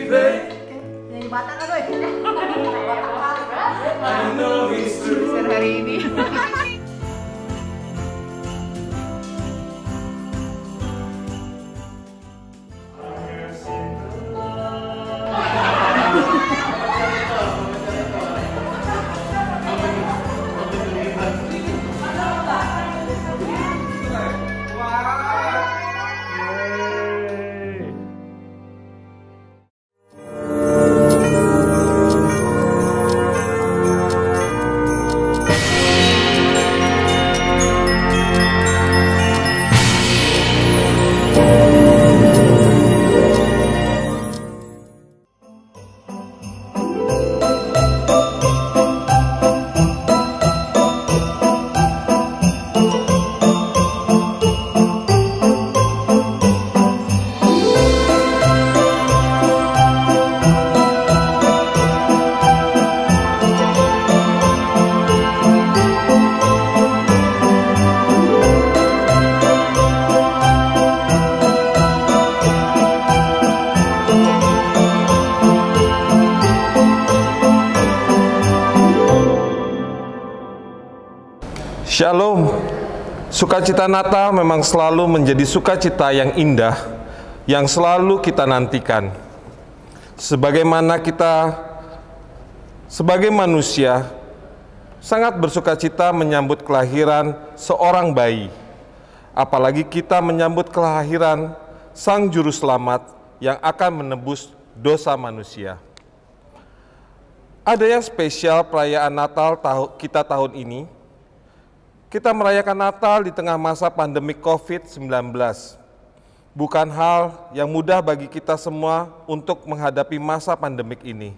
Nyanyi Batak kan, Doi? I know it's true. Hari ini. Shalom. Sukacita Natal memang selalu menjadi sukacita yang indah, yang selalu kita nantikan. Sebagaimana kita sebagai manusia sangat bersukacita menyambut kelahiran seorang bayi, apalagi kita menyambut kelahiran Sang Juru Selamat yang akan menebus dosa manusia. Ada yang spesial perayaan Natal kita tahun ini. Kita merayakan Natal di tengah masa pandemi COVID-19. Bukan hal yang mudah bagi kita semua untuk menghadapi masa pandemik ini.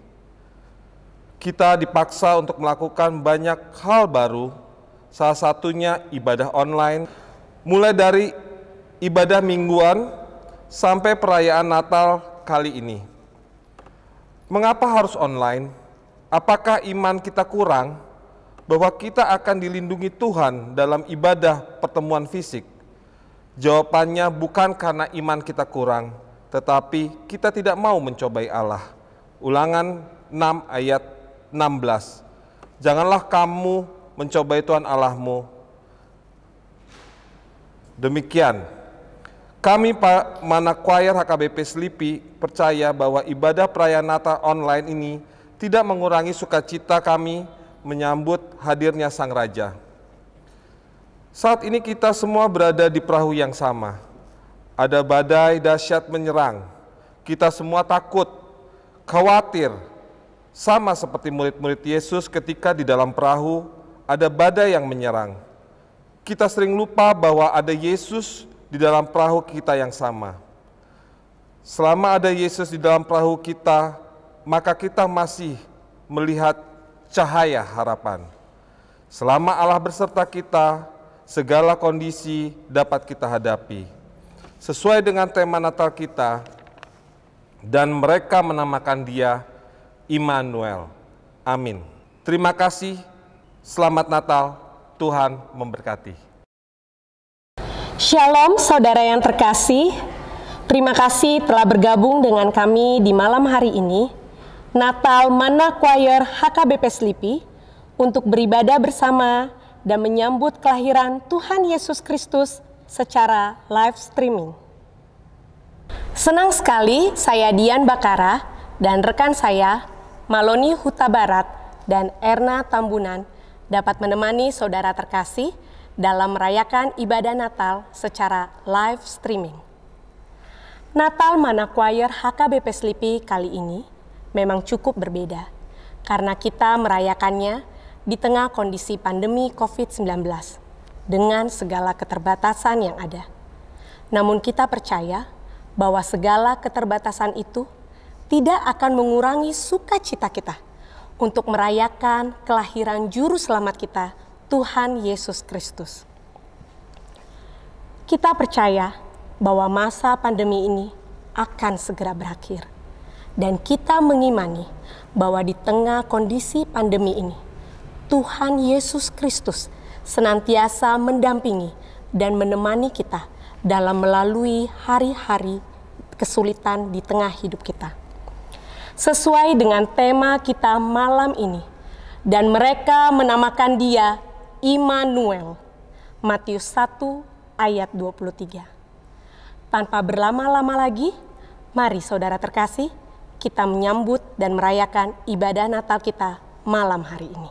Kita dipaksa untuk melakukan banyak hal baru, salah satunya ibadah online, mulai dari ibadah mingguan sampai perayaan Natal kali ini. Mengapa harus online? Apakah iman kita kurang? Bahwa kita akan dilindungi Tuhan dalam ibadah pertemuan fisik? Jawabannya bukan karena iman kita kurang, tetapi kita tidak mau mencobai Allah. Ulangan 6 ayat 16. Janganlah kamu mencobai Tuhan Allahmu. Demikian, kami Mana Choir HKBP Slipi percaya bahwa ibadah perayaan Natal online ini tidak mengurangi sukacita kami menyambut hadirnya Sang Raja. Saat ini kita semua berada di perahu yang sama. Ada badai dahsyat menyerang. Kita semua takut, khawatir, sama seperti murid-murid Yesus ketika di dalam perahu ada badai yang menyerang. Kita sering lupa bahwa ada Yesus di dalam perahu kita yang sama. Selama ada Yesus di dalam perahu kita, maka kita masih melihat cahaya harapan. Selama Allah berserta kita, segala kondisi dapat kita hadapi. Sesuai dengan tema Natal kita, dan mereka menamakan Dia Immanuel. Amin. Terima kasih, selamat Natal, Tuhan memberkati. Shalom saudara yang terkasih, terima kasih telah bergabung dengan kami di malam hari ini, Natal Mana Choir HKBP Slipi, untuk beribadah bersama dan menyambut kelahiran Tuhan Yesus Kristus secara live streaming. Senang sekali saya Dian Bakara dan rekan saya Maloni Huta Barat dan Erna Tambunan dapat menemani saudara terkasih dalam merayakan ibadah Natal secara live streaming. Natal Mana Choir HKBP Slipi kali ini memang cukup berbeda, karena kita merayakannya di tengah kondisi pandemi COVID-19 dengan segala keterbatasan yang ada. Namun kita percaya bahwa segala keterbatasan itu tidak akan mengurangi sukacita kita untuk merayakan kelahiran Juru Selamat kita, Tuhan Yesus Kristus. Kita percaya bahwa masa pandemi ini akan segera berakhir. Dan kita mengimani bahwa di tengah kondisi pandemi ini, Tuhan Yesus Kristus senantiasa mendampingi dan menemani kita dalam melalui hari-hari kesulitan di tengah hidup kita. sesuai dengan tema kita malam ini. Dan mereka menamakan dia Immanuel. Matius 1 ayat 23. Tanpa berlama-lama lagi, mari saudara terkasih, kita menyambut dan merayakan ibadah Natal kita malam hari ini.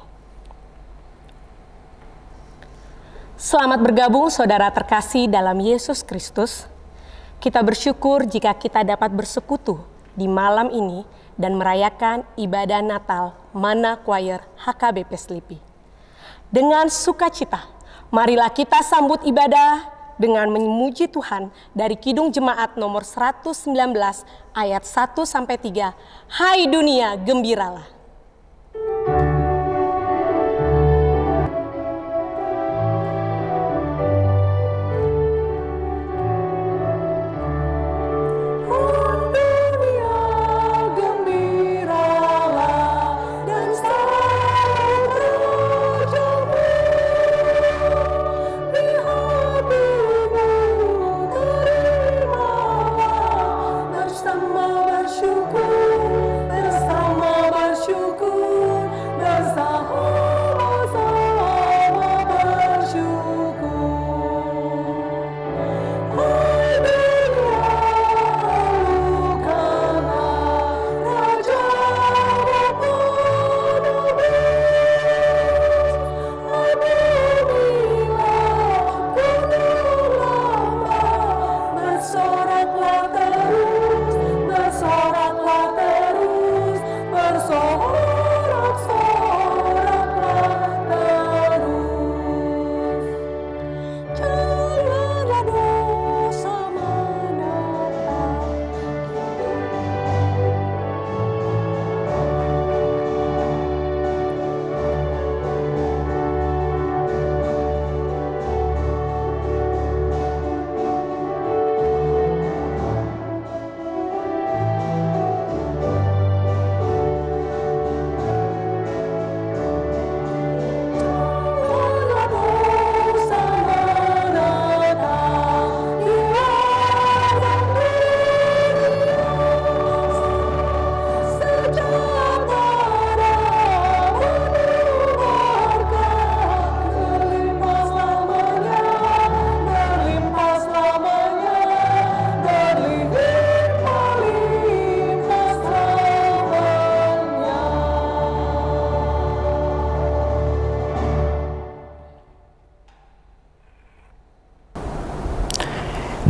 Selamat bergabung saudara terkasih dalam Yesus Kristus. Kita bersyukur jika kita dapat bersekutu di malam ini dan merayakan ibadah Natal Mana Choir HKBP Slipi. Dengan sukacita, marilah kita sambut ibadah dengan memuji Tuhan dari Kidung Jemaat nomor 119 ayat 1-3. Hai dunia, gembiralah.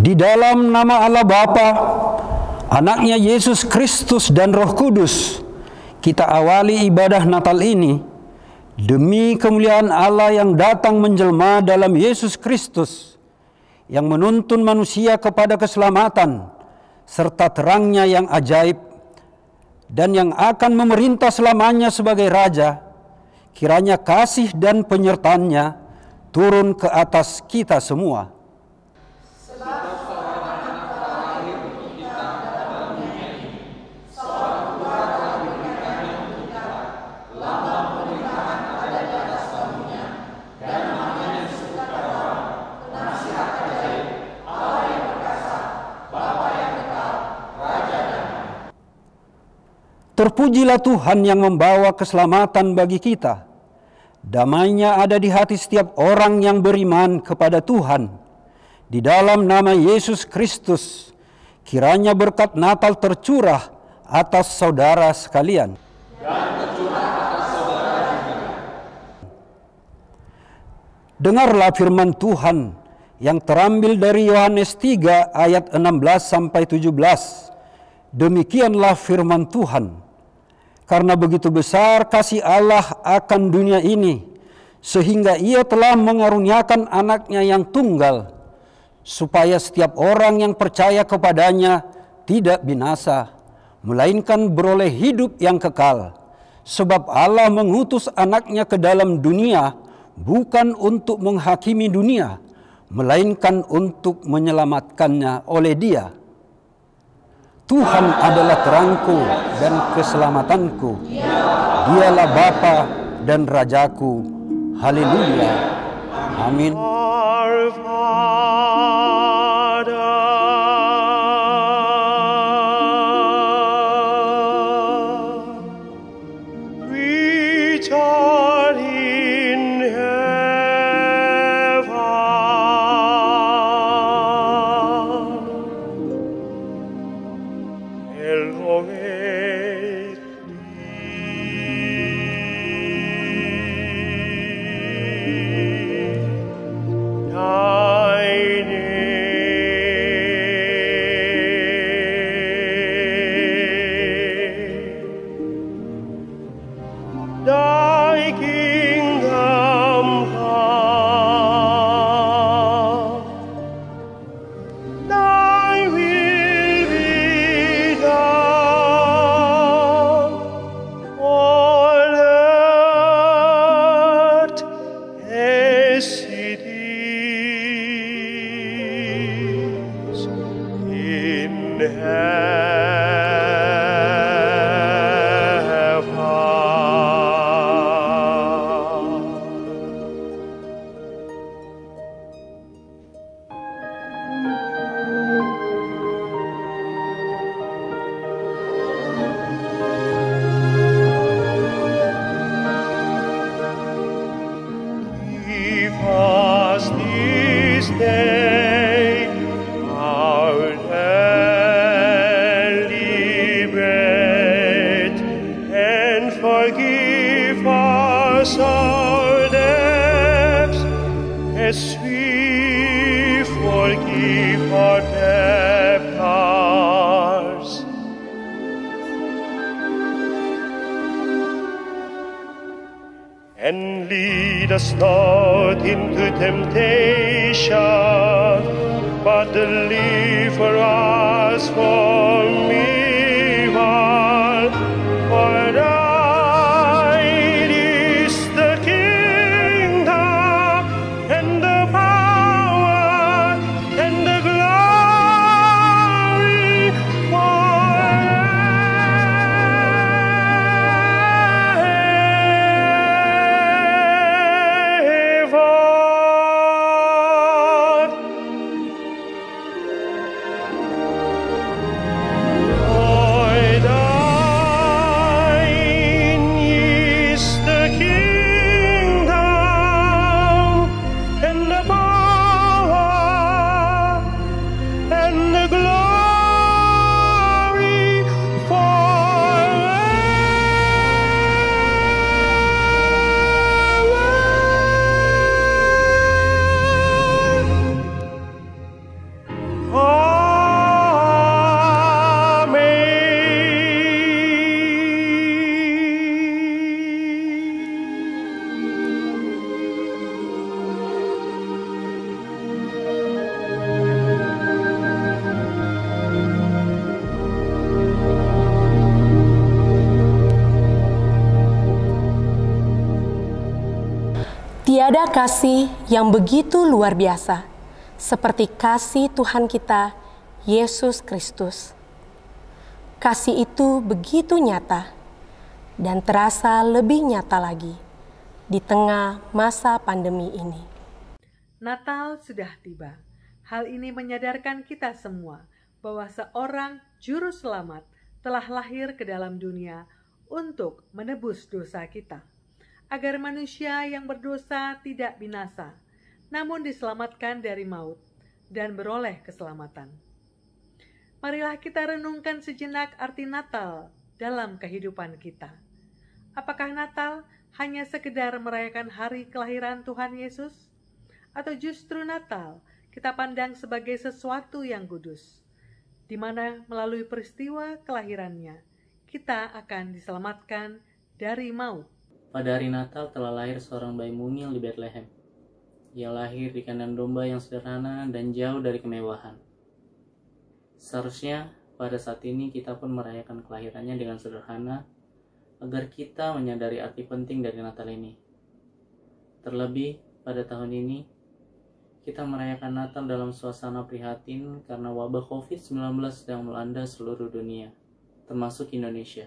Di dalam nama Allah Bapa, Anaknya Yesus Kristus dan Roh Kudus, kita awali ibadah Natal ini demi kemuliaan Allah yang datang menjelma dalam Yesus Kristus, yang menuntun manusia kepada keselamatan serta terangnya yang ajaib dan yang akan memerintah selamanya sebagai Raja. Kiranya kasih dan penyertaannya turun ke atas kita semua. Terpujilah Tuhan yang membawa keselamatan bagi kita. Damai-Nya ada di hati setiap orang yang beriman kepada Tuhan. Di dalam nama Yesus Kristus, kiranya berkat Natal tercurah atas saudara sekalian. Dan tercurah atas saudara juga. Dengarlah firman Tuhan yang terambil dari Yohanes 3 ayat 16-17. Demikianlah firman Tuhan. Karena begitu besar kasih Allah akan dunia ini, sehingga Ia telah mengaruniakan Anaknya yang tunggal, supaya setiap orang yang percaya kepadanya tidak binasa, melainkan beroleh hidup yang kekal. Sebab Allah mengutus Anaknya ke dalam dunia, bukan untuk menghakimi dunia, melainkan untuk menyelamatkannya oleh Dia. Tuhan adalah terangku dan keselamatanku. Dialah Bapa dan Rajaku. Haleluya. Amin. Our Father, kingdom come. Thy will be done on earth as it is in heaven. Give us this day our daily bread, and forgive us our debts, as we forgive our debtors. And lead us not into temptation, but deliver us from evil. For thine is the kingdom, and the power, and the glory forever. For thine is the kingdom, and the power, and the glory forever. Tiada kasih yang begitu luar biasa seperti kasih Tuhan kita, Yesus Kristus. Kasih itu begitu nyata dan terasa lebih nyata lagi di tengah masa pandemi ini. Natal sudah tiba. Hal ini menyadarkan kita semua bahwa seorang juru selamat telah lahir ke dalam dunia untuk menebus dosa kita, agar manusia yang berdosa tidak binasa, namun diselamatkan dari maut dan beroleh keselamatan. Marilah kita renungkan sejenak arti Natal dalam kehidupan kita. Apakah Natal hanya sekedar merayakan hari kelahiran Tuhan Yesus? Atau justru Natal kita pandang sebagai sesuatu yang kudus, di mana melalui peristiwa kelahirannya, kita akan diselamatkan dari maut. Pada hari Natal telah lahir seorang bayi mungil di Bethlehem. Ia lahir di kandang domba yang sederhana dan jauh dari kemewahan. Seharusnya pada saat ini kita pun merayakan kelahirannya dengan sederhana, agar kita menyadari arti penting dari Natal ini. Terlebih pada tahun ini, kita merayakan Natal dalam suasana prihatin karena wabah COVID-19 sedang melanda seluruh dunia, termasuk Indonesia.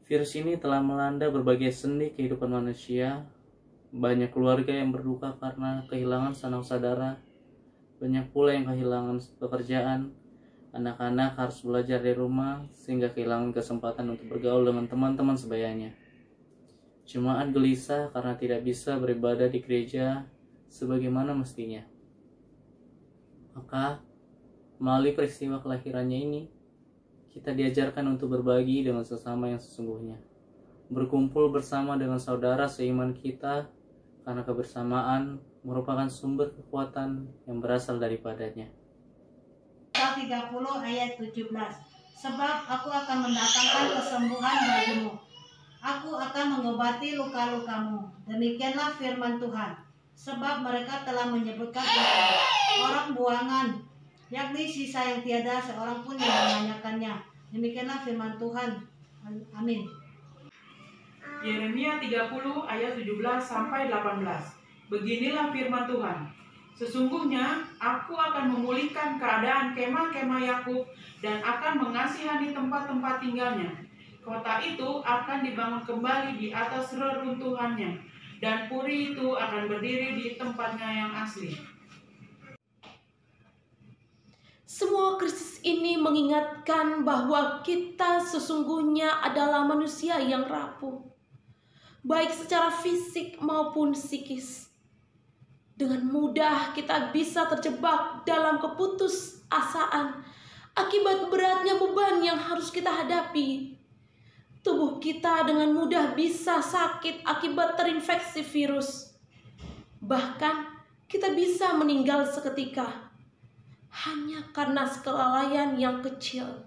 Virus ini telah melanda berbagai sendi kehidupan manusia. Banyak keluarga yang berduka karena kehilangan sanak saudara. Banyak pula yang kehilangan pekerjaan. Anak-anak harus belajar dari rumah sehingga kehilangan kesempatan untuk bergaul dengan teman-teman sebayanya. Jemaat gelisah karena tidak bisa beribadah di gereja sebagaimana mestinya. Maka, melalui peristiwa kelahirannya ini, kita diajarkan untuk berbagi dengan sesama yang sesungguhnya. Berkumpul bersama dengan saudara seiman kita, karena kebersamaan merupakan sumber kekuatan yang berasal daripadanya. 30 ayat 17. Sebab aku akan mendatangkan kesembuhan bagimu. Aku akan mengobati luka-lukamu. Demikianlah firman Tuhan. Sebab mereka telah menyebutkan engkau orang buangan, yakni sisa yang tiada seorang pun yang menanyakannya. Demikianlah firman Tuhan. Amin. Yeremia 30 ayat 17 sampai 18. Beginilah firman Tuhan. Sesungguhnya aku akan memulihkan keadaan kemah-kemah Yakub dan akan mengasihani tempat-tempat tinggalnya. Kota itu akan dibangun kembali di atas reruntuhannya, dan puri itu akan berdiri di tempatnya yang asli. Semua krisis ini mengingatkan bahwa kita sesungguhnya adalah manusia yang rapuh, baik secara fisik maupun psikis. Dengan mudah kita bisa terjebak dalam keputusasaan akibat beratnya beban yang harus kita hadapi. Tubuh kita dengan mudah bisa sakit akibat terinfeksi virus. Bahkan kita bisa meninggal seketika hanya karena kelalaian yang kecil.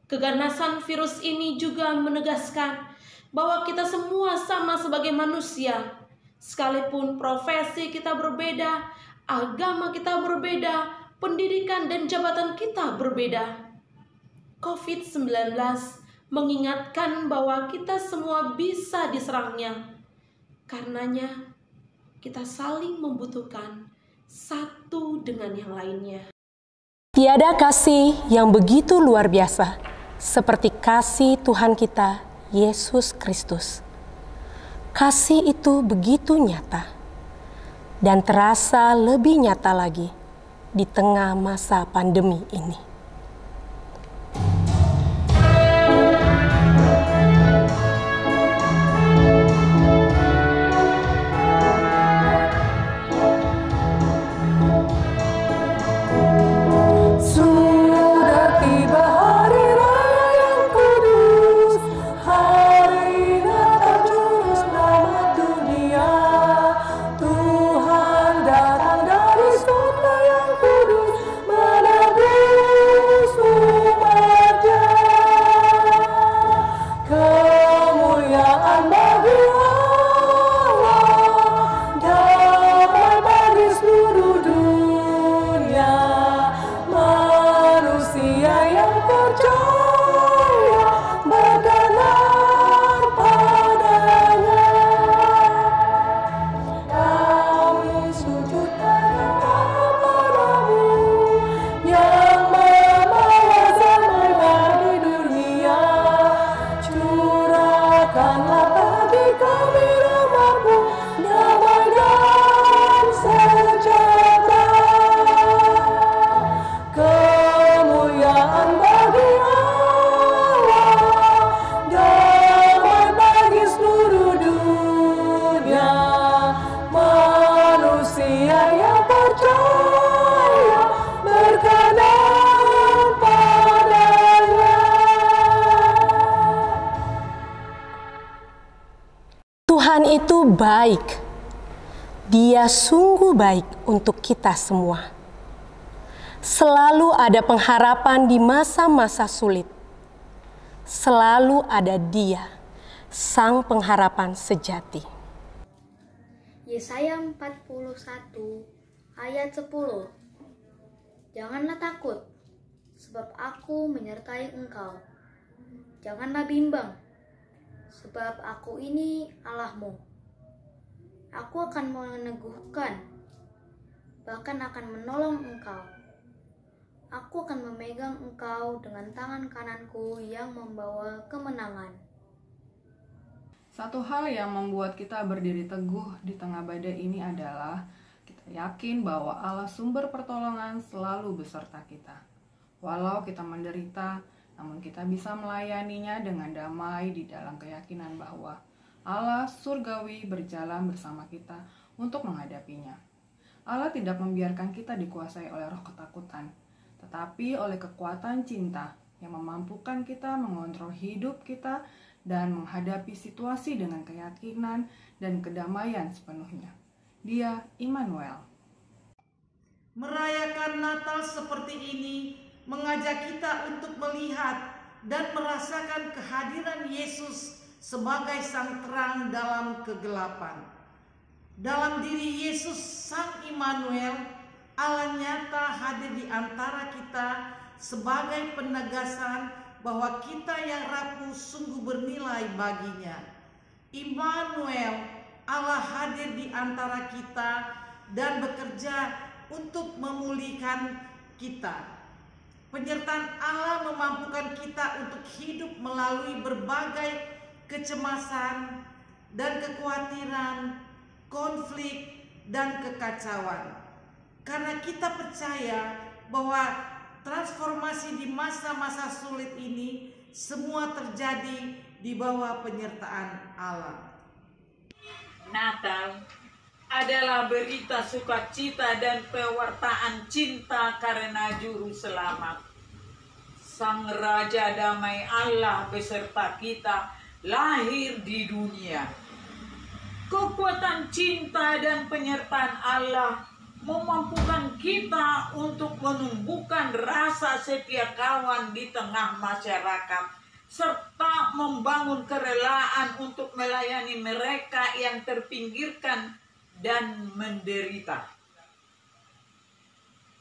Keganasan virus ini juga menegaskan bahwa kita semua sama sebagai manusia. Sekalipun profesi kita berbeda, agama kita berbeda, pendidikan dan jabatan kita berbeda. COVID-19 mengingatkan bahwa kita semua bisa diserangnya. Karenanya, kita saling membutuhkan satu dengan yang lainnya. Tiada kasih yang begitu luar biasa seperti kasih Tuhan kita, Yesus Kristus. Kasih itu begitu nyata dan terasa lebih nyata lagi di tengah masa pandemi ini. Tuhan itu baik. Dia sungguh baik untuk kita semua. Selalu ada pengharapan di masa-masa sulit. Selalu ada Dia, Sang Pengharapan sejati. Yesaya 41 ayat 10. Janganlah takut, sebab aku menyertai engkau. Janganlah bimbang, sebab aku ini Allahmu. Aku akan meneguhkan, bahkan akan menolong engkau. Aku akan memegang engkau dengan tangan kananku yang membawa kemenangan. Satu hal yang membuat kita berdiri teguh di tengah badai ini adalah kita yakin bahwa Allah sumber pertolongan selalu beserta kita. Walau kita menderita, namun kita bisa melayaninya dengan damai di dalam keyakinan bahwa Allah surgawi berjalan bersama kita untuk menghadapinya. Allah tidak membiarkan kita dikuasai oleh roh ketakutan, tetapi oleh kekuatan cinta yang memampukan kita mengontrol hidup kita dan menghadapi situasi dengan keyakinan dan kedamaian sepenuhnya. Dia Immanuel. Merayakan Natal seperti ini mengajak kita untuk melihat dan merasakan kehadiran Yesus sebagai sang terang dalam kegelapan. Dalam diri Yesus Sang Immanuel, Allah nyata hadir di antara kita sebagai penegasan bahwa kita yang rapuh sungguh bernilai baginya. Immanuel, Allah hadir di antara kita dan bekerja untuk memulihkan kita. Penyertaan Allah memampukan kita untuk hidup melalui berbagai kecemasan dan kekhawatiran, konflik dan kekacauan. Karena kita percaya bahwa transformasi di masa-masa sulit ini semua terjadi di bawah penyertaan Allah. Natal adalah berita sukacita dan pewartaan cinta karena Juru Selamat. Sang Raja Damai Allah beserta kita lahir di dunia. Kekuatan cinta dan penyertaan Allah memampukan kita untuk menumbuhkan rasa setia kawan di tengah masyarakat, serta membangun kerelaan untuk melayani mereka yang terpinggirkan dan menderita.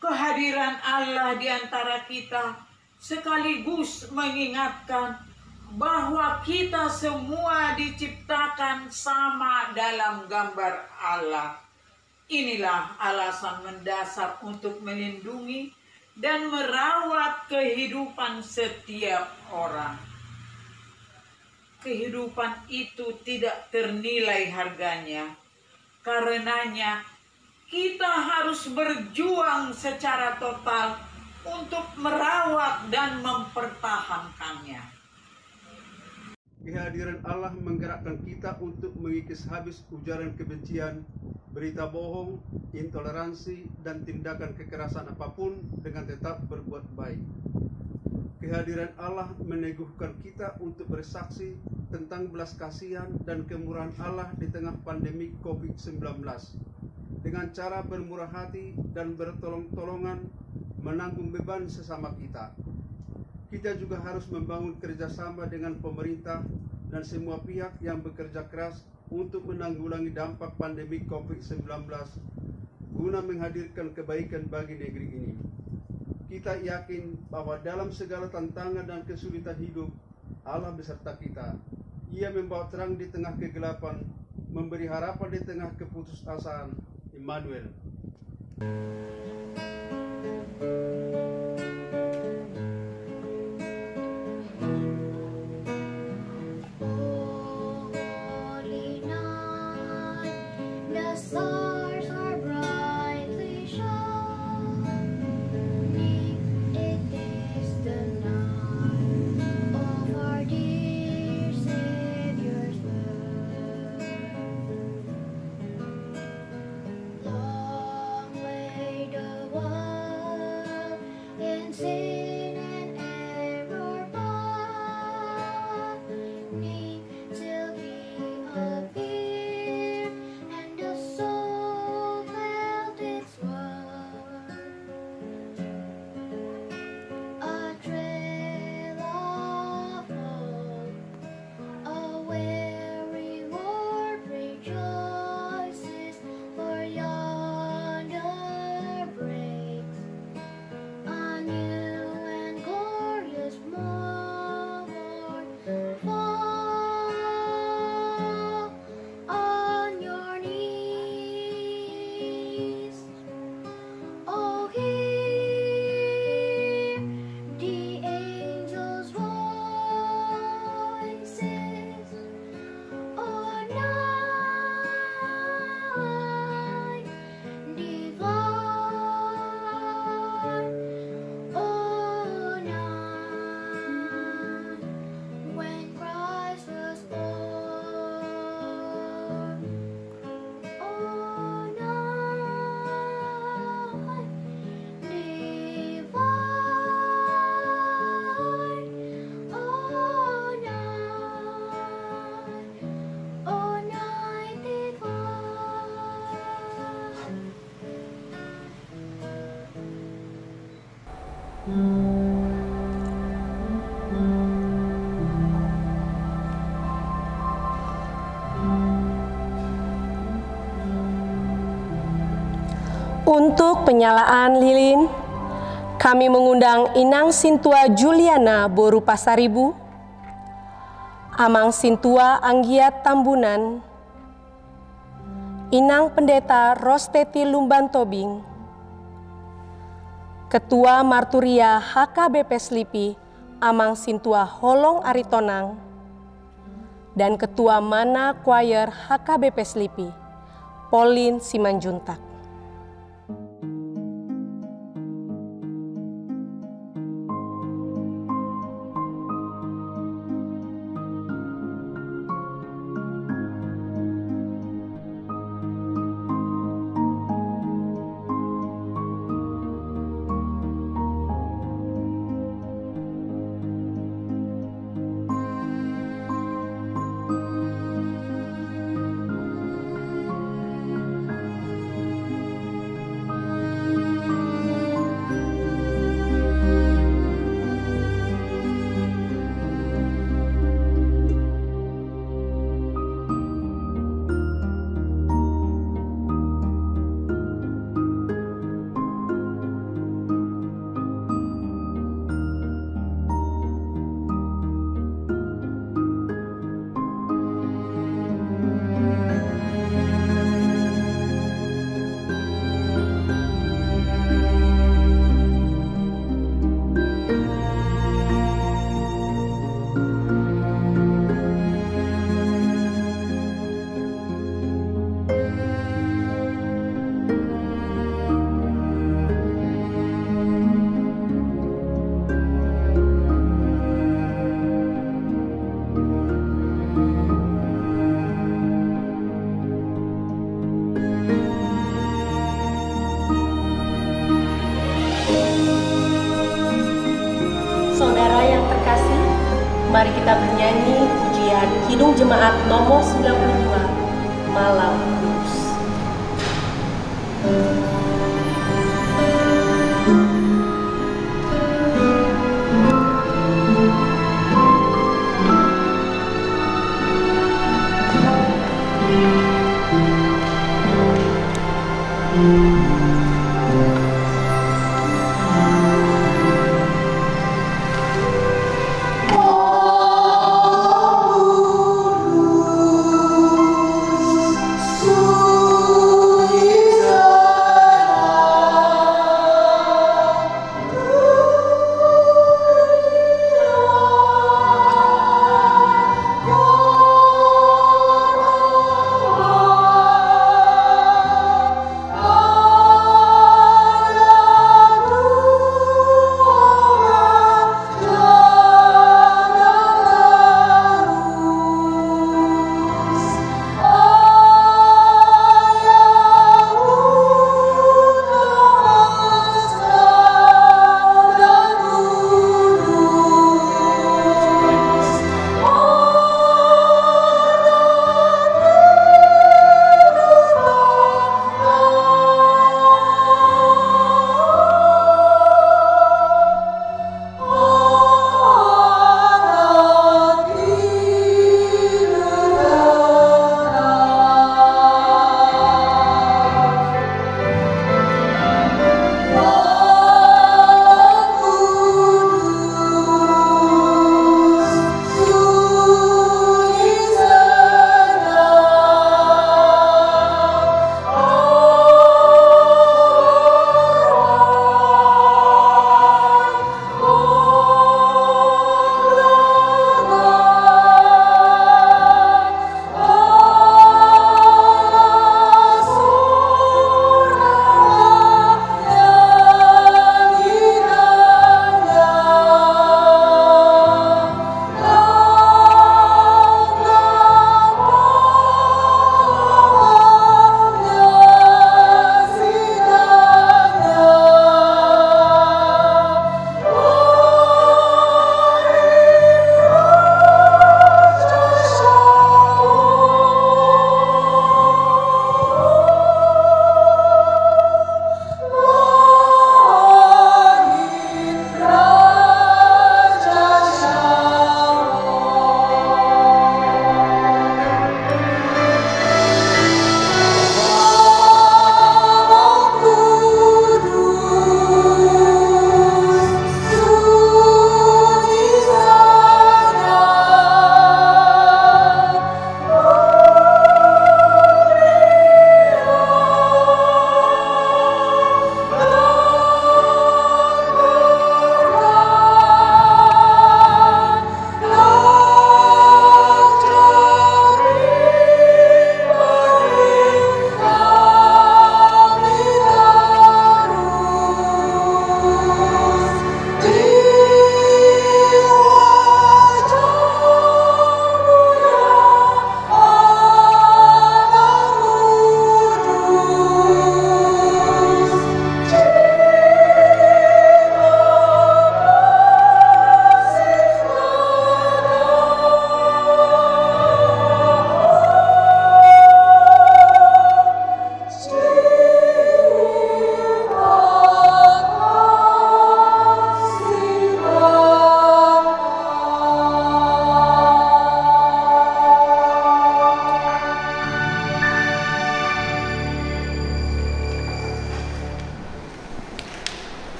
Kehadiran Allah di antara kita sekaligus mengingatkan bahwa kita semua diciptakan sama dalam gambar Allah. Inilah alasan mendasar untuk melindungi dan merawat kehidupan setiap orang. Kehidupan itu tidak ternilai harganya. Karenanya, kita harus berjuang secara total untuk merawat dan mempertahankannya. Kehadiran Allah menggerakkan kita untuk mengikis habis ujaran kebencian, berita bohong, intoleransi, dan tindakan kekerasan apapun dengan tetap berbuat baik. Kehadiran Allah meneguhkan kita untuk bersaksi tentang belas kasihan dan kemurahan Allah di tengah pandemi COVID-19 dengan cara bermurah hati dan bertolong-tolongan menanggung beban sesama kita. Kita juga harus membangun kerjasama dengan pemerintah dan semua pihak yang bekerja keras untuk menanggulangi dampak pandemi COVID-19 guna menghadirkan kebaikan bagi negeri ini. Kita yakin bahwa dalam segala tantangan dan kesulitan hidup, Allah beserta kita. Ia membawa terang di tengah kegelapan, memberi harapan di tengah keputusasaan. Immanuel. Soul Untuk penyalaan lilin, kami mengundang Inang Sintua Juliana Boru Pasaribu, Amang Sintua Anggiat Tambunan, Inang Pendeta Rosteti Lumban Tobing, Ketua Marturia HKBP Slipi Amang Sintua Holong Aritonang, dan Ketua Mana Choir HKBP Slipi Pauline Simanjuntak. Saudara yang terkasih, mari kita bernyanyi pujian Kidung Jemaat nomor 92, Malam Kudus. Yesus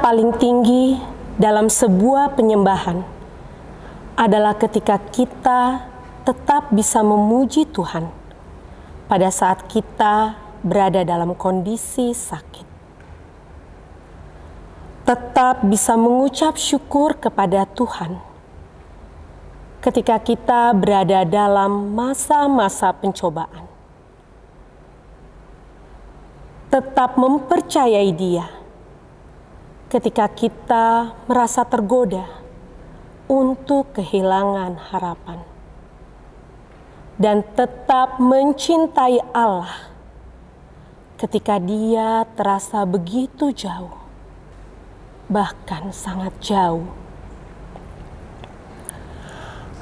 paling tinggi dalam sebuah penyembahan adalah ketika kita tetap bisa memuji Tuhan pada saat kita berada dalam kondisi sakit. Tetap bisa mengucap syukur kepada Tuhan ketika kita berada dalam masa-masa pencobaan. Tetap mempercayai Dia ketika kita merasa tergoda untuk kehilangan harapan. Dan tetap mencintai Allah ketika Dia terasa begitu jauh, bahkan sangat jauh.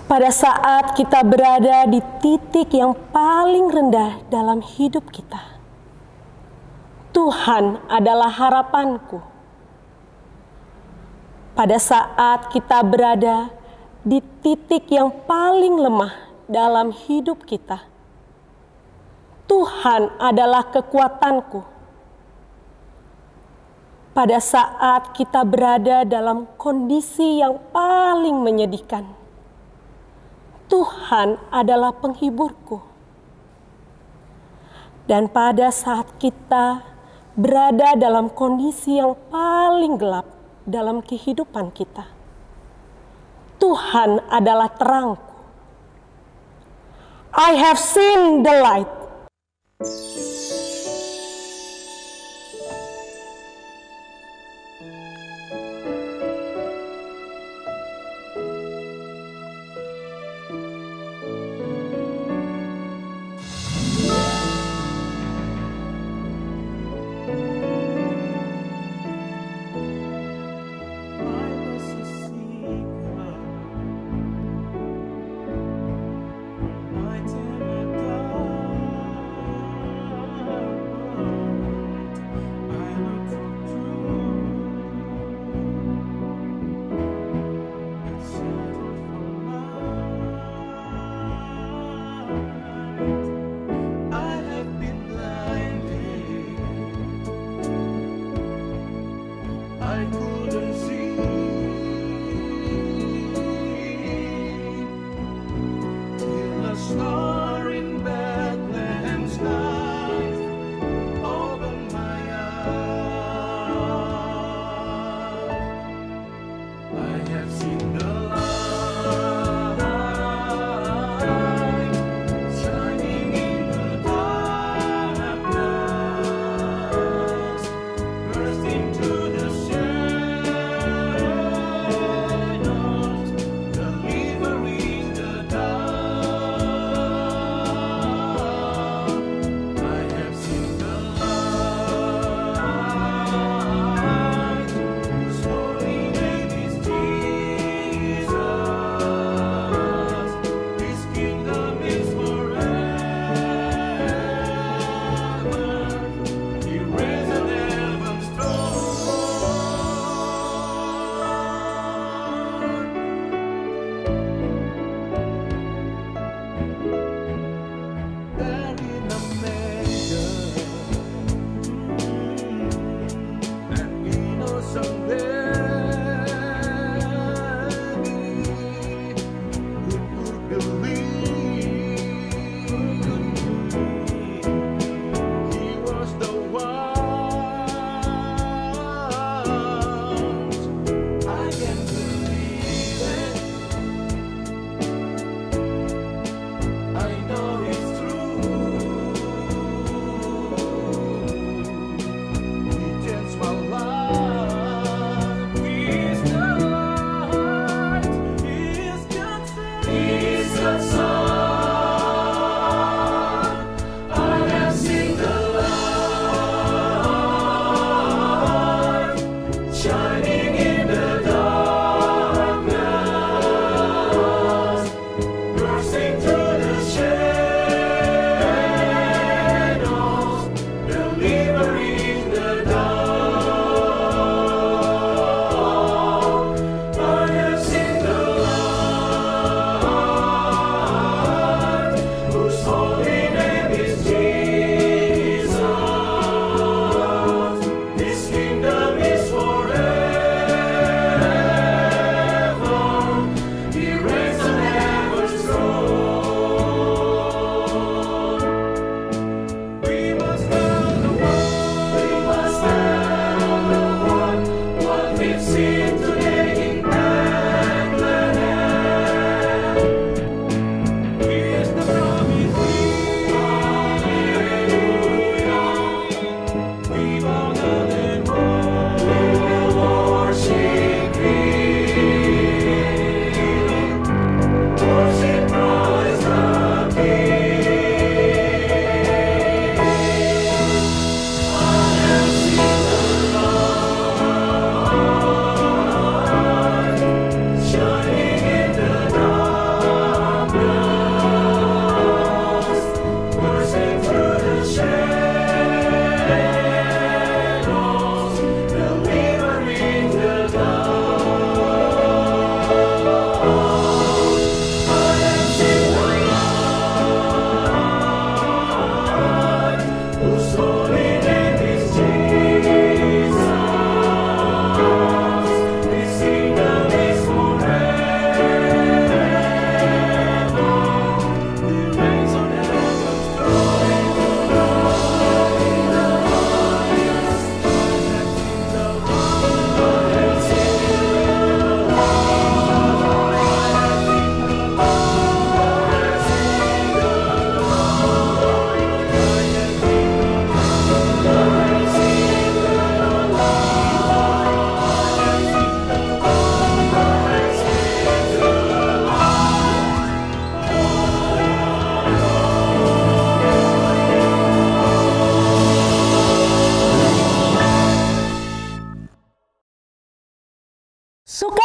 Pada saat kita berada di titik yang paling rendah dalam hidup kita, Tuhan adalah harapanku. Pada saat kita berada di titik yang paling lemah dalam hidup kita, Tuhan adalah kekuatanku. Pada saat kita berada dalam kondisi yang paling menyedihkan, Tuhan adalah penghiburku. Dan pada saat kita berada dalam kondisi yang paling gelap dalam kehidupan kita, Tuhan adalah terangku. I have seen the light. Mighty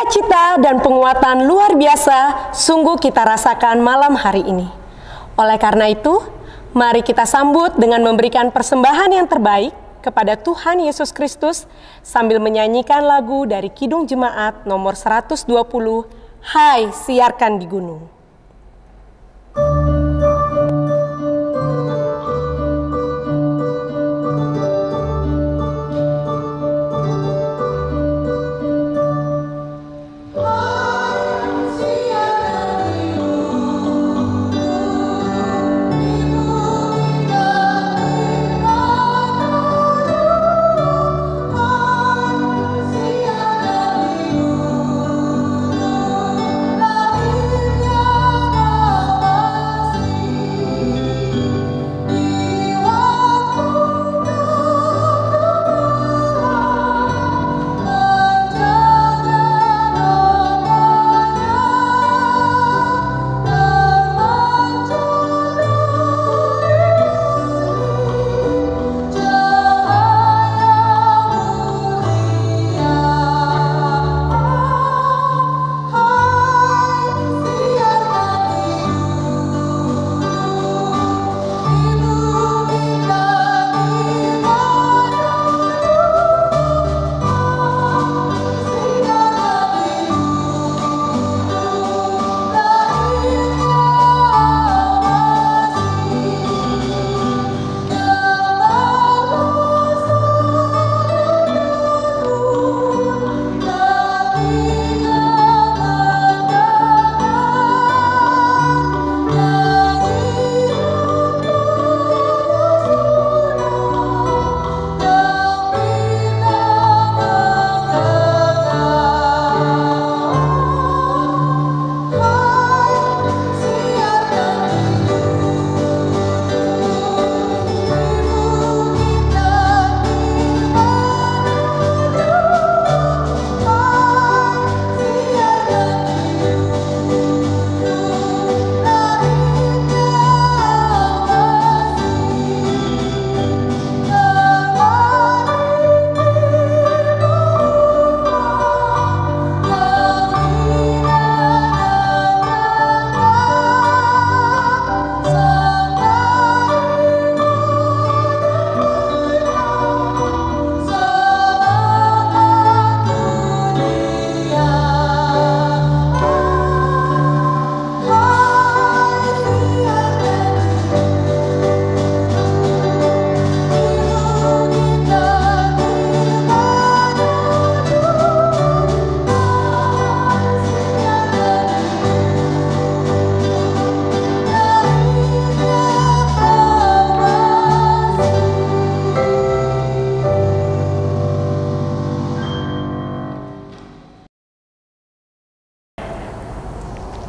Sukacita dan penguatan luar biasa sungguh kita rasakan malam hari ini. Oleh karena itu, mari kita sambut dengan memberikan persembahan yang terbaik kepada Tuhan Yesus Kristus sambil menyanyikan lagu dari Kidung Jemaat nomor 120, Hai Siarkan di Gunung.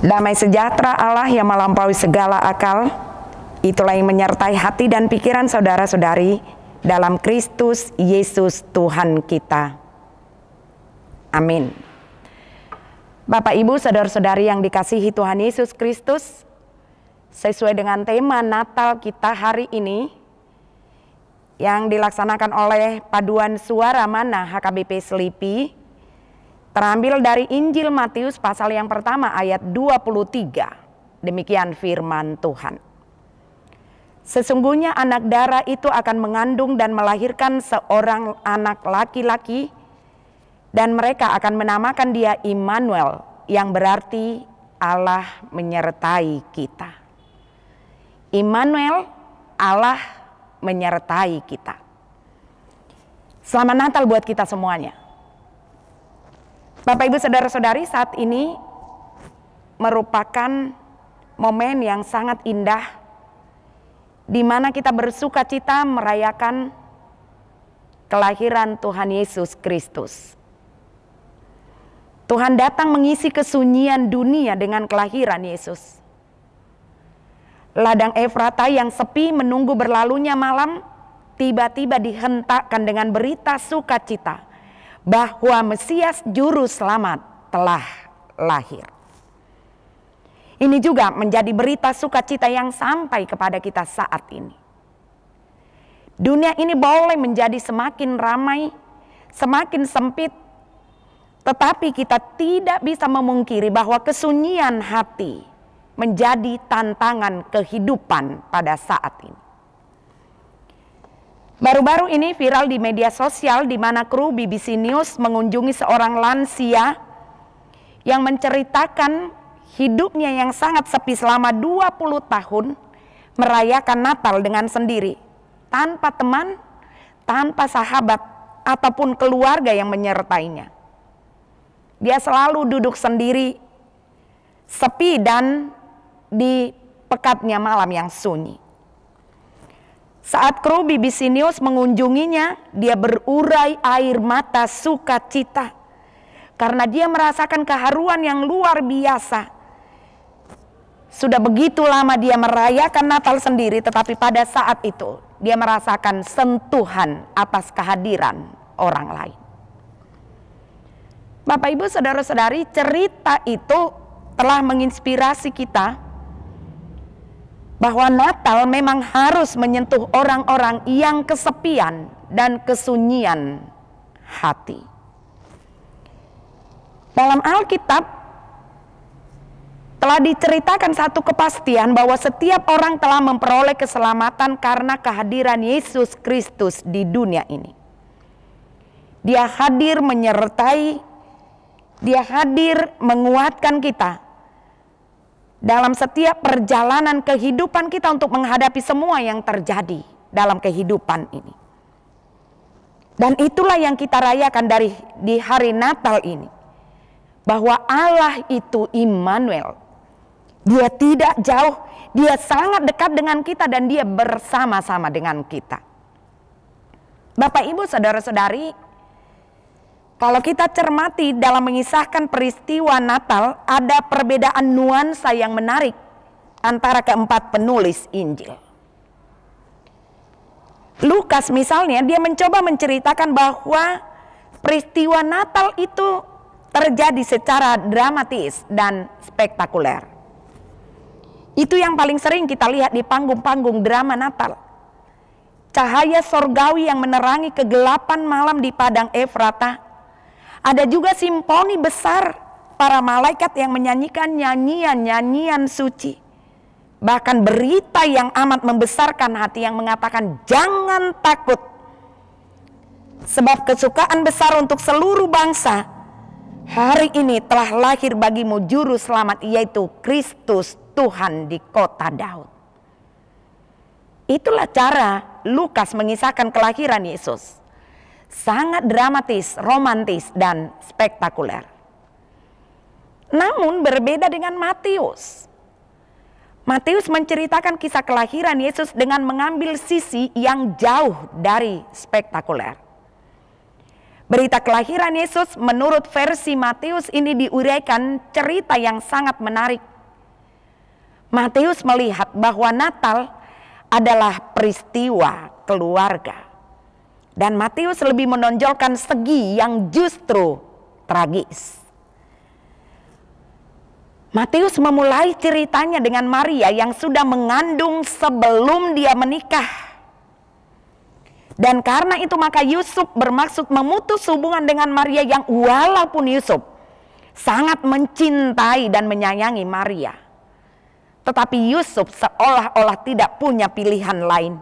Damai sejahtera Allah yang melampaui segala akal, itulah yang menyertai hati dan pikiran saudara-saudari dalam Kristus Yesus Tuhan kita. Amin. Bapak, Ibu, saudara-saudari yang dikasihi Tuhan Yesus Kristus, sesuai dengan tema Natal kita hari ini, yang dilaksanakan oleh Paduan Suara Mana HKBP Selipi, terambil dari Injil Matius pasal yang pertama ayat 23. Demikian firman Tuhan. Sesungguhnya anak darah itu akan mengandung dan melahirkan seorang anak laki-laki, dan mereka akan menamakan dia Immanuel, yang berarti Allah menyertai kita. Immanuel, Allah menyertai kita. Selamat Natal buat kita semuanya. Bapak, Ibu, saudara-saudari, saat ini merupakan momen yang sangat indah di mana kita bersuka cita merayakan kelahiran Tuhan Yesus Kristus. Tuhan datang mengisi kesunyian dunia dengan kelahiran Yesus. Ladang Efrata yang sepi menunggu berlalunya malam tiba-tiba dihentakkan dengan berita sukacita bahwa Mesias Juru Selamat telah lahir. Ini juga menjadi berita sukacita yang sampai kepada kita saat ini. Dunia ini boleh menjadi semakin ramai, semakin sempit, Tetapi kita tidak bisa memungkiri bahwa kesunyian hati menjadi tantangan kehidupan pada saat ini. Baru-baru ini viral di media sosial di mana kru BBC News mengunjungi seorang lansia yang menceritakan hidupnya yang sangat sepi selama 20 tahun merayakan Natal dengan sendiri, tanpa teman, tanpa sahabat, ataupun keluarga yang menyertainya. Dia selalu duduk sendiri, sepi dan di pekatnya malam yang sunyi. Saat kru BBC News mengunjunginya, dia berurai air mata sukacita karena dia merasakan keharuan yang luar biasa. Sudah begitu lama dia merayakan Natal sendiri, tetapi pada saat itu dia merasakan sentuhan atas kehadiran orang lain. Bapak Ibu saudara-saudari, cerita itu telah menginspirasi kita bahwa Natal memang harus menyentuh orang-orang yang kesepian dan kesunyian hati. Dalam Alkitab telah diceritakan satu kepastian bahwa setiap orang telah memperoleh keselamatan karena kehadiran Yesus Kristus di dunia ini. Dia hadir menyertai, dia hadir menguatkan kita dalam setiap perjalanan kehidupan kita untuk menghadapi semua yang terjadi dalam kehidupan ini. Dan itulah yang kita rayakan di hari Natal ini. Bahwa Allah itu Immanuel. Dia tidak jauh, dia sangat dekat dengan kita dan dia bersama-sama dengan kita. Bapak Ibu saudara-saudari, kalau kita cermati dalam mengisahkan peristiwa Natal, ada perbedaan nuansa yang menarik antara keempat penulis Injil. Lukas misalnya, dia mencoba menceritakan bahwa peristiwa Natal itu terjadi secara dramatis dan spektakuler. Itu yang paling sering kita lihat di panggung-panggung drama Natal. Cahaya sorgawi yang menerangi kegelapan malam di padang Efrata. Ada juga simfoni besar para malaikat yang menyanyikan nyanyian-nyanyian suci. Bahkan berita yang amat membesarkan hati yang mengatakan jangan takut. Sebab kesukaan besar untuk seluruh bangsa. Hari ini telah lahir bagimu juru selamat, yaitu Kristus Tuhan di kota Daud. Itulah cara Lukas mengisahkan kelahiran Yesus. Sangat dramatis, romantis, dan spektakuler. Namun berbeda dengan Matius. Matius menceritakan kisah kelahiran Yesus dengan mengambil sisi yang jauh dari spektakuler. Berita kelahiran Yesus menurut versi Matius ini diuraikan cerita yang sangat menarik. Matius melihat bahwa Natal adalah peristiwa keluarga. Dan Matius lebih menonjolkan segi yang justru tragis. Matius memulai ceritanya dengan Maria yang sudah mengandung sebelum dia menikah. Dan karena itu maka Yusuf bermaksud memutus hubungan dengan Maria yang walaupun Yusuf sangat mencintai dan menyayangi Maria. Tetapi Yusuf seolah-olah tidak punya pilihan lain.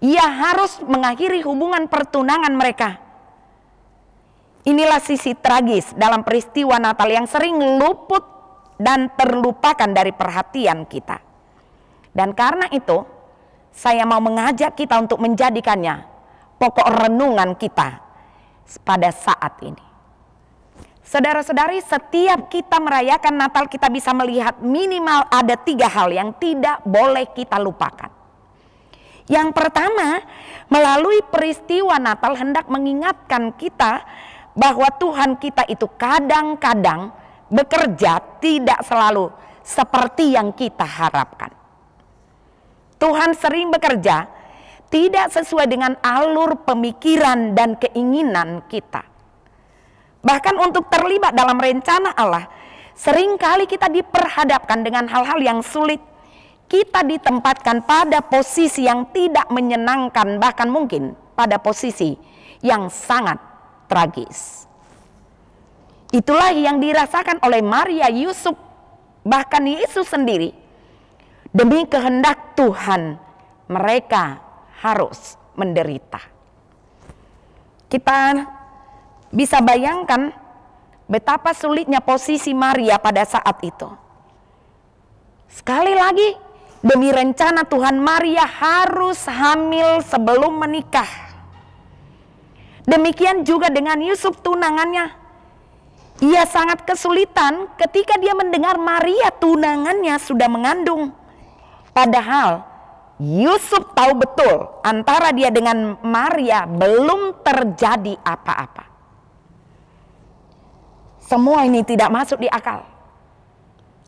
Ia harus mengakhiri hubungan pertunangan mereka. Inilah sisi tragis dalam peristiwa Natal yang sering luput dan terlupakan dari perhatian kita. Dan karena itu, saya mau mengajak kita untuk menjadikannya pokok renungan kita pada saat ini. Saudara-saudari, setiap kita merayakan Natal kita bisa melihat minimal ada 3 hal yang tidak boleh kita lupakan. Yang pertama, melalui peristiwa Natal hendak mengingatkan kita bahwa Tuhan kita itu kadang-kadang bekerja tidak selalu seperti yang kita harapkan. Tuhan sering bekerja tidak sesuai dengan alur pemikiran dan keinginan kita. Bahkan untuk terlibat dalam rencana Allah, seringkali kita diperhadapkan dengan hal-hal yang sulit. Kita ditempatkan pada posisi yang tidak menyenangkan, bahkan mungkin pada posisi yang sangat tragis. Itulah yang dirasakan oleh Maria, Yusuf, bahkan Yesus sendiri. Demi kehendak Tuhan, mereka harus menderita. Kita bisa bayangkan betapa sulitnya posisi Maria pada saat itu. Sekali lagi, demi rencana Tuhan, Maria harus hamil sebelum menikah. Demikian juga dengan Yusuf, tunangannya. Ia sangat kesulitan ketika dia mendengar Maria, tunangannya, sudah mengandung. Padahal Yusuf tahu betul antara dia dengan Maria belum terjadi apa-apa. Semua ini tidak masuk di akal.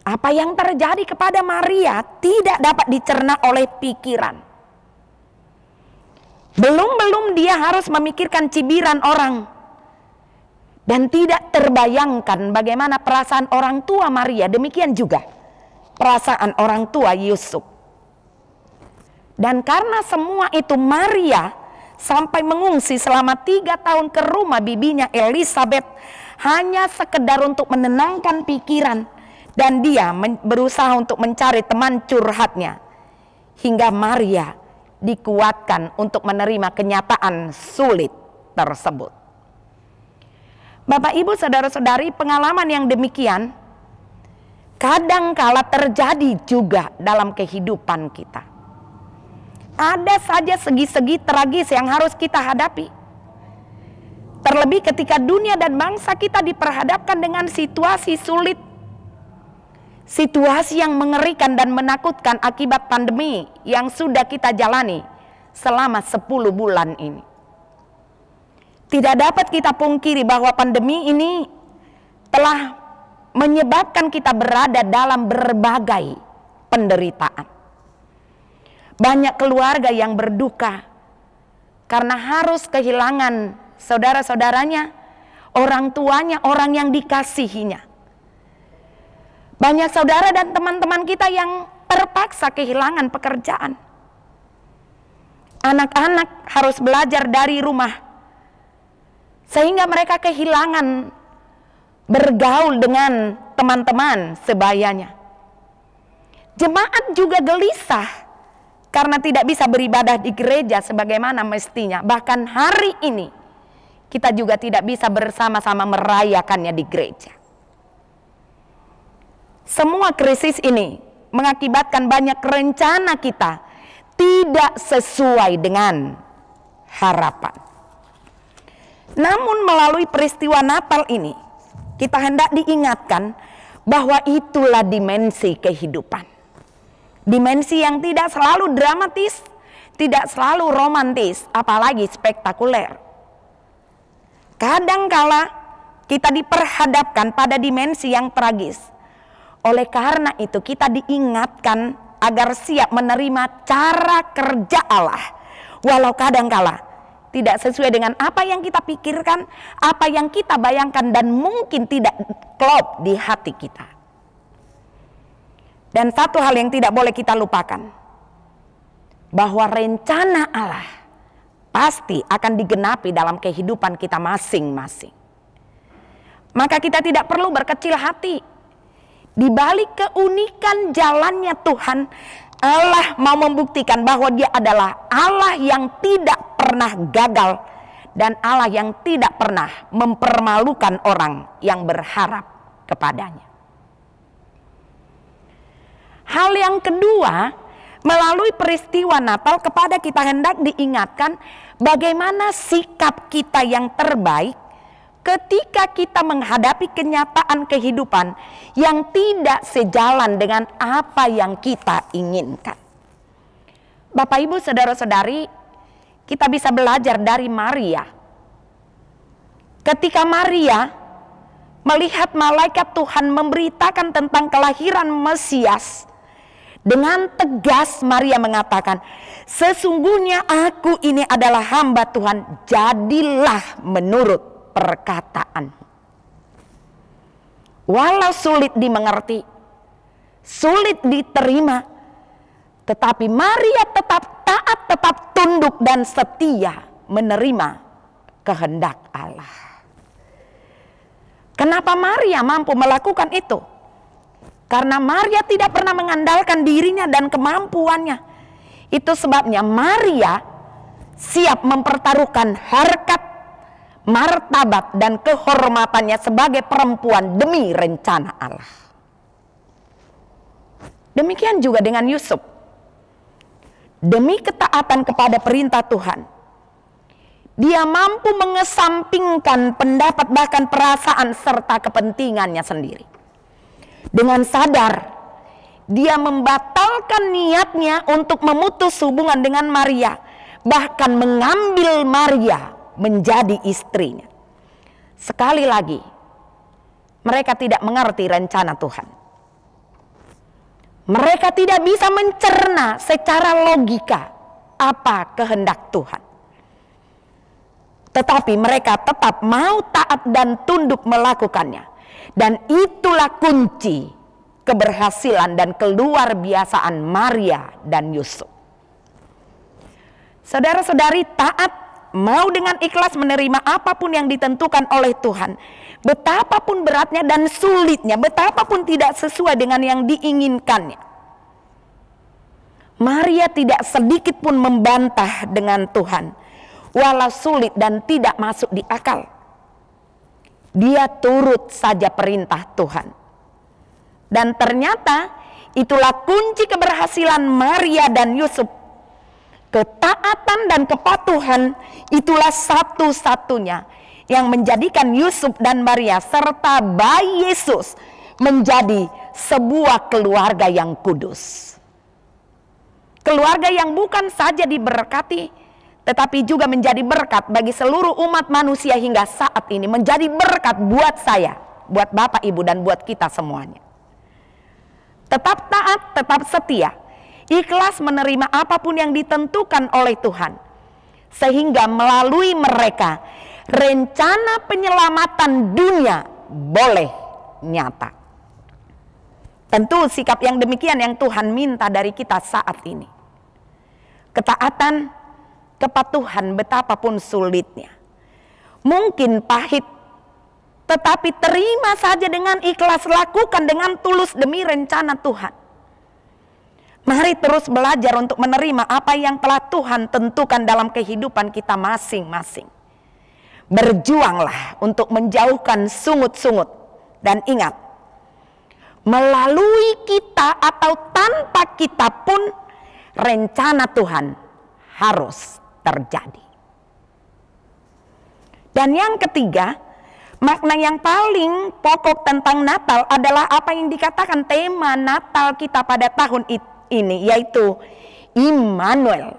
Apa yang terjadi kepada Maria tidak dapat dicerna oleh pikiran. Belum dia harus memikirkan cibiran orang. Dan tidak terbayangkan bagaimana perasaan orang tua Maria. Demikian juga perasaan orang tua Yusuf. Dan karena semua itu, Maria sampai mengungsi selama 3 tahun ke rumah bibinya Elizabeth. Hanya sekedar untuk menenangkan pikiran. Dan dia berusaha untuk mencari teman curhatnya. Hingga Maria dikuatkan untuk menerima kenyataan sulit tersebut. Bapak, Ibu, saudara-saudari, pengalaman yang demikian kadangkala terjadi juga dalam kehidupan kita. Ada saja segi-segi tragis yang harus kita hadapi. Terlebih ketika dunia dan bangsa kita diperhadapkan dengan situasi sulit. Situasi yang mengerikan dan menakutkan akibat pandemi yang sudah kita jalani selama 10 bulan ini. Tidak dapat kita pungkiri bahwa pandemi ini telah menyebabkan kita berada dalam berbagai penderitaan. Banyak keluarga yang berduka karena harus kehilangan saudara-saudaranya, orang tuanya, orang yang dikasihinya. Banyak saudara dan teman-teman kita yang terpaksa kehilangan pekerjaan. Anak-anak harus belajar dari rumah, sehingga mereka kehilangan bergaul dengan teman-teman sebayanya. Jemaat juga gelisah karena tidak bisa beribadah di gereja sebagaimana mestinya. Bahkan hari ini kita juga tidak bisa bersama-sama merayakannya di gereja. Semua krisis ini mengakibatkan banyak rencana kita tidak sesuai dengan harapan. Namun melalui peristiwa Natal ini, kita hendak diingatkan bahwa itulah dimensi kehidupan. Dimensi yang tidak selalu dramatis, tidak selalu romantis, apalagi spektakuler. Kadangkala kita diperhadapkan pada dimensi yang tragis. Oleh karena itu kita diingatkan agar siap menerima cara kerja Allah. Walau kadangkala tidak sesuai dengan apa yang kita pikirkan, apa yang kita bayangkan, dan mungkin tidak klop di hati kita. Dan satu hal yang tidak boleh kita lupakan, bahwa rencana Allah pasti akan digenapi dalam kehidupan kita masing-masing. Maka kita tidak perlu berkecil hati. Di balik keunikan jalannya Tuhan, Allah mau membuktikan bahwa Dia adalah Allah yang tidak pernah gagal dan Allah yang tidak pernah mempermalukan orang yang berharap kepadanya. Hal yang kedua, melalui peristiwa Natal kepada kita hendak diingatkan bagaimana sikap kita yang terbaik ketika kita menghadapi kenyataan kehidupan yang tidak sejalan dengan apa yang kita inginkan. Bapak, Ibu, saudara-saudari, kita bisa belajar dari Maria. Ketika Maria melihat malaikat Tuhan memberitakan tentang kelahiran Mesias, dengan tegas Maria mengatakan, sesungguhnya aku ini adalah hamba Tuhan, jadilah menurut perkataanmu. Walau sulit dimengerti, sulit diterima, tetapi Maria tetap taat, tetap tunduk dan setia menerima kehendak Allah. Kenapa Maria mampu melakukan itu? Karena Maria tidak pernah mengandalkan dirinya dan kemampuannya. Itu sebabnya Maria siap mempertaruhkan harkat, martabat, dan kehormatannya sebagai perempuan demi rencana Allah. Demikian juga dengan Yusuf. Demi ketaatan kepada perintah Tuhan, dia mampu mengesampingkan pendapat bahkan perasaan serta kepentingannya sendiri. Dengan sadar, dia membatalkan niatnya untuk memutus hubungan dengan Maria, bahkan mengambil Maria menjadi istrinya. Sekali lagi, mereka tidak mengerti rencana Tuhan. Mereka tidak bisa mencerna secara logika apa kehendak Tuhan. Tetapi mereka tetap mau taat dan tunduk melakukannya. Dan itulah kunci keberhasilan dan keluar biasaan Maria dan Yusuf. Saudara-saudari, taat, mau dengan ikhlas menerima apapun yang ditentukan oleh Tuhan. Betapapun beratnya dan sulitnya, betapapun tidak sesuai dengan yang diinginkannya. Maria tidak sedikit pun membantah dengan Tuhan, walau sulit dan tidak masuk di akal. Dia turut saja perintah Tuhan. Dan ternyata itulah kunci keberhasilan Maria dan Yusuf. Ketaatan dan kepatuhan itulah satu-satunya yang menjadikan Yusuf dan Maria serta bayi Yesus menjadi sebuah keluarga yang kudus. Keluarga yang bukan saja diberkati, tetapi juga menjadi berkat bagi seluruh umat manusia hingga saat ini. Menjadi berkat buat saya, buat Bapak, Ibu, dan buat kita semuanya. Tetap taat, tetap setia, ikhlas menerima apapun yang ditentukan oleh Tuhan. Sehingga melalui mereka, rencana penyelamatan dunia boleh nyata. Tentu sikap yang demikian yang Tuhan minta dari kita saat ini. Ketaatan, kepatuhan betapapun sulitnya. Mungkin pahit, tetapi terima saja dengan ikhlas, lakukan dengan tulus demi rencana Tuhan. Mari terus belajar untuk menerima apa yang telah Tuhan tentukan dalam kehidupan kita masing-masing. Berjuanglah untuk menjauhkan sungut-sungut. Dan ingat, melalui kita atau tanpa kita pun rencana Tuhan harus terjadi. Dan yang ketiga, makna yang paling pokok tentang Natal adalah apa yang dikatakan tema Natal kita pada tahun ini, yaitu Immanuel.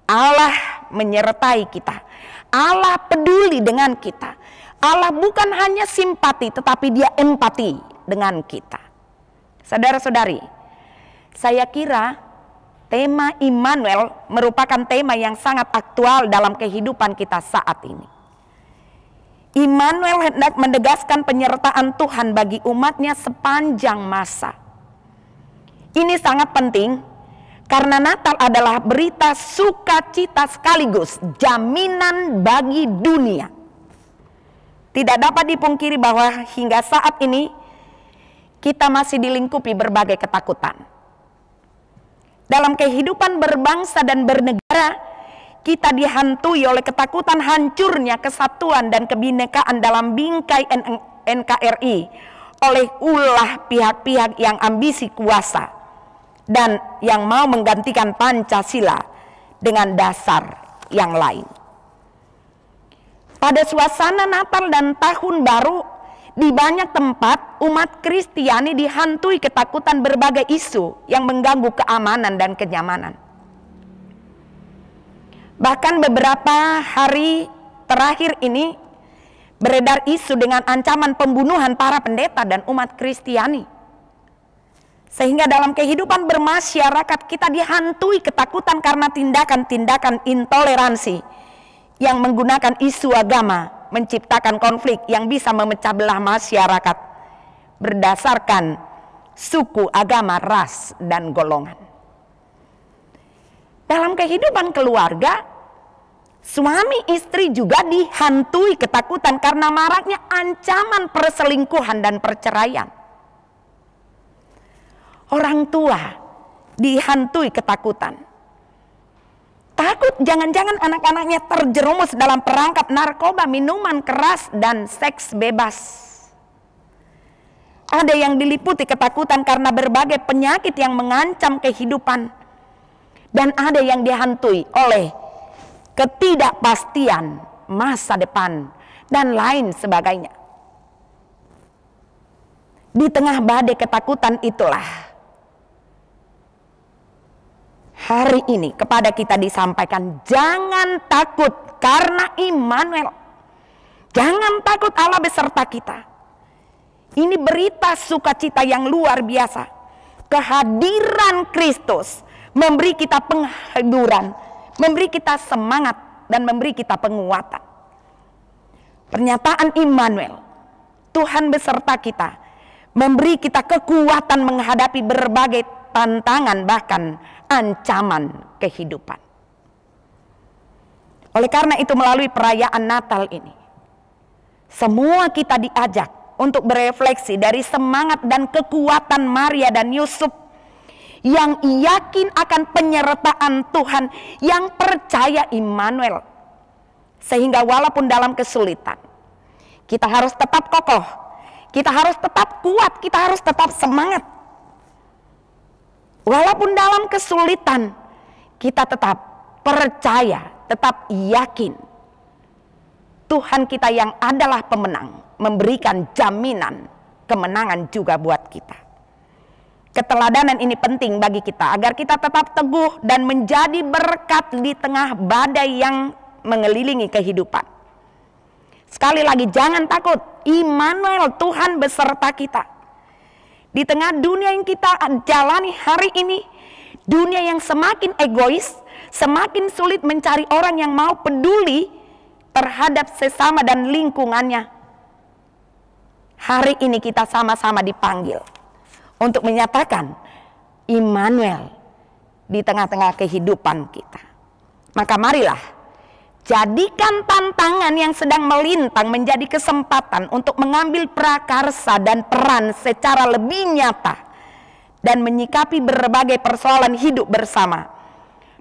Allah menyertai kita. Allah peduli dengan kita. Allah bukan hanya simpati, tetapi dia empati dengan kita. Saudara-saudari, saya kira tema Immanuel merupakan tema yang sangat aktual dalam kehidupan kita saat ini. Immanuel hendak menegaskan penyertaan Tuhan bagi umatnya sepanjang masa. Ini sangat penting karena Natal adalah berita sukacita sekaligus jaminan bagi dunia. Tidak dapat dipungkiri bahwa hingga saat ini kita masih dilingkupi berbagai ketakutan. Dalam kehidupan berbangsa dan bernegara, kita dihantui oleh ketakutan hancurnya kesatuan dan kebinekaan dalam bingkai NKRI oleh ulah pihak-pihak yang ambisi kuasa dan yang mau menggantikan Pancasila dengan dasar yang lain. Pada suasana Natal dan Tahun Baru, di banyak tempat umat Kristiani dihantui ketakutan berbagai isu yang mengganggu keamanan dan kenyamanan. Bahkan beberapa hari terakhir ini beredar isu dengan ancaman pembunuhan para pendeta dan umat Kristiani. Sehingga dalam kehidupan bermasyarakat kita dihantui ketakutan karena tindakan-tindakan intoleransi yang menggunakan isu agama menciptakan konflik yang bisa memecah belah masyarakat berdasarkan suku, agama, ras, dan golongan. Dalam kehidupan keluarga, Suami istri juga dihantui ketakutan karena maraknya ancaman perselingkuhan dan perceraian. Orang tua dihantui ketakutan. Takut jangan-jangan anak-anaknya terjerumus dalam perangkap narkoba, minuman keras, dan seks bebas. Ada yang diliputi ketakutan karena berbagai penyakit yang mengancam kehidupan. Dan ada yang dihantui oleh ketidakpastian masa depan dan lain sebagainya. Di tengah badai ketakutan itulah hari ini kepada kita disampaikan, jangan takut karena Immanuel. Jangan takut, Allah beserta kita. Ini berita sukacita yang luar biasa. Kehadiran Kristus memberi kita penghiburan, memberi kita semangat, dan memberi kita penguatan. Pernyataan Immanuel, Tuhan beserta kita, memberi kita kekuatan menghadapi berbagai tantangan, bahkan ancaman kehidupan. Oleh karena itu, melalui perayaan Natal ini, semua kita diajak untuk berefleksi dari semangat dan kekuatan Maria dan Yusuf yang yakin akan penyertaan Tuhan, yang percaya Immanuel. Sehingga walaupun dalam kesulitan, kita harus tetap kokoh, kita harus tetap kuat, kita harus tetap semangat. Walaupun dalam kesulitan, kita tetap percaya, tetap yakin Tuhan kita yang adalah pemenang, memberikan jaminan kemenangan juga buat kita. Keteladanan ini penting bagi kita agar kita tetap teguh dan menjadi berkat di tengah badai yang mengelilingi kehidupan. Sekali lagi, jangan takut. Immanuel, Tuhan beserta kita. Di tengah dunia yang kita jalani hari ini, dunia yang semakin egois, semakin sulit mencari orang yang mau peduli terhadap sesama dan lingkungannya. Hari ini kita sama-sama dipanggil untuk menyatakan Immanuel di tengah-tengah kehidupan kita. Maka marilah jadikan tantangan yang sedang melintang menjadi kesempatan untuk mengambil prakarsa dan peran secara lebih nyata dan menyikapi berbagai persoalan hidup bersama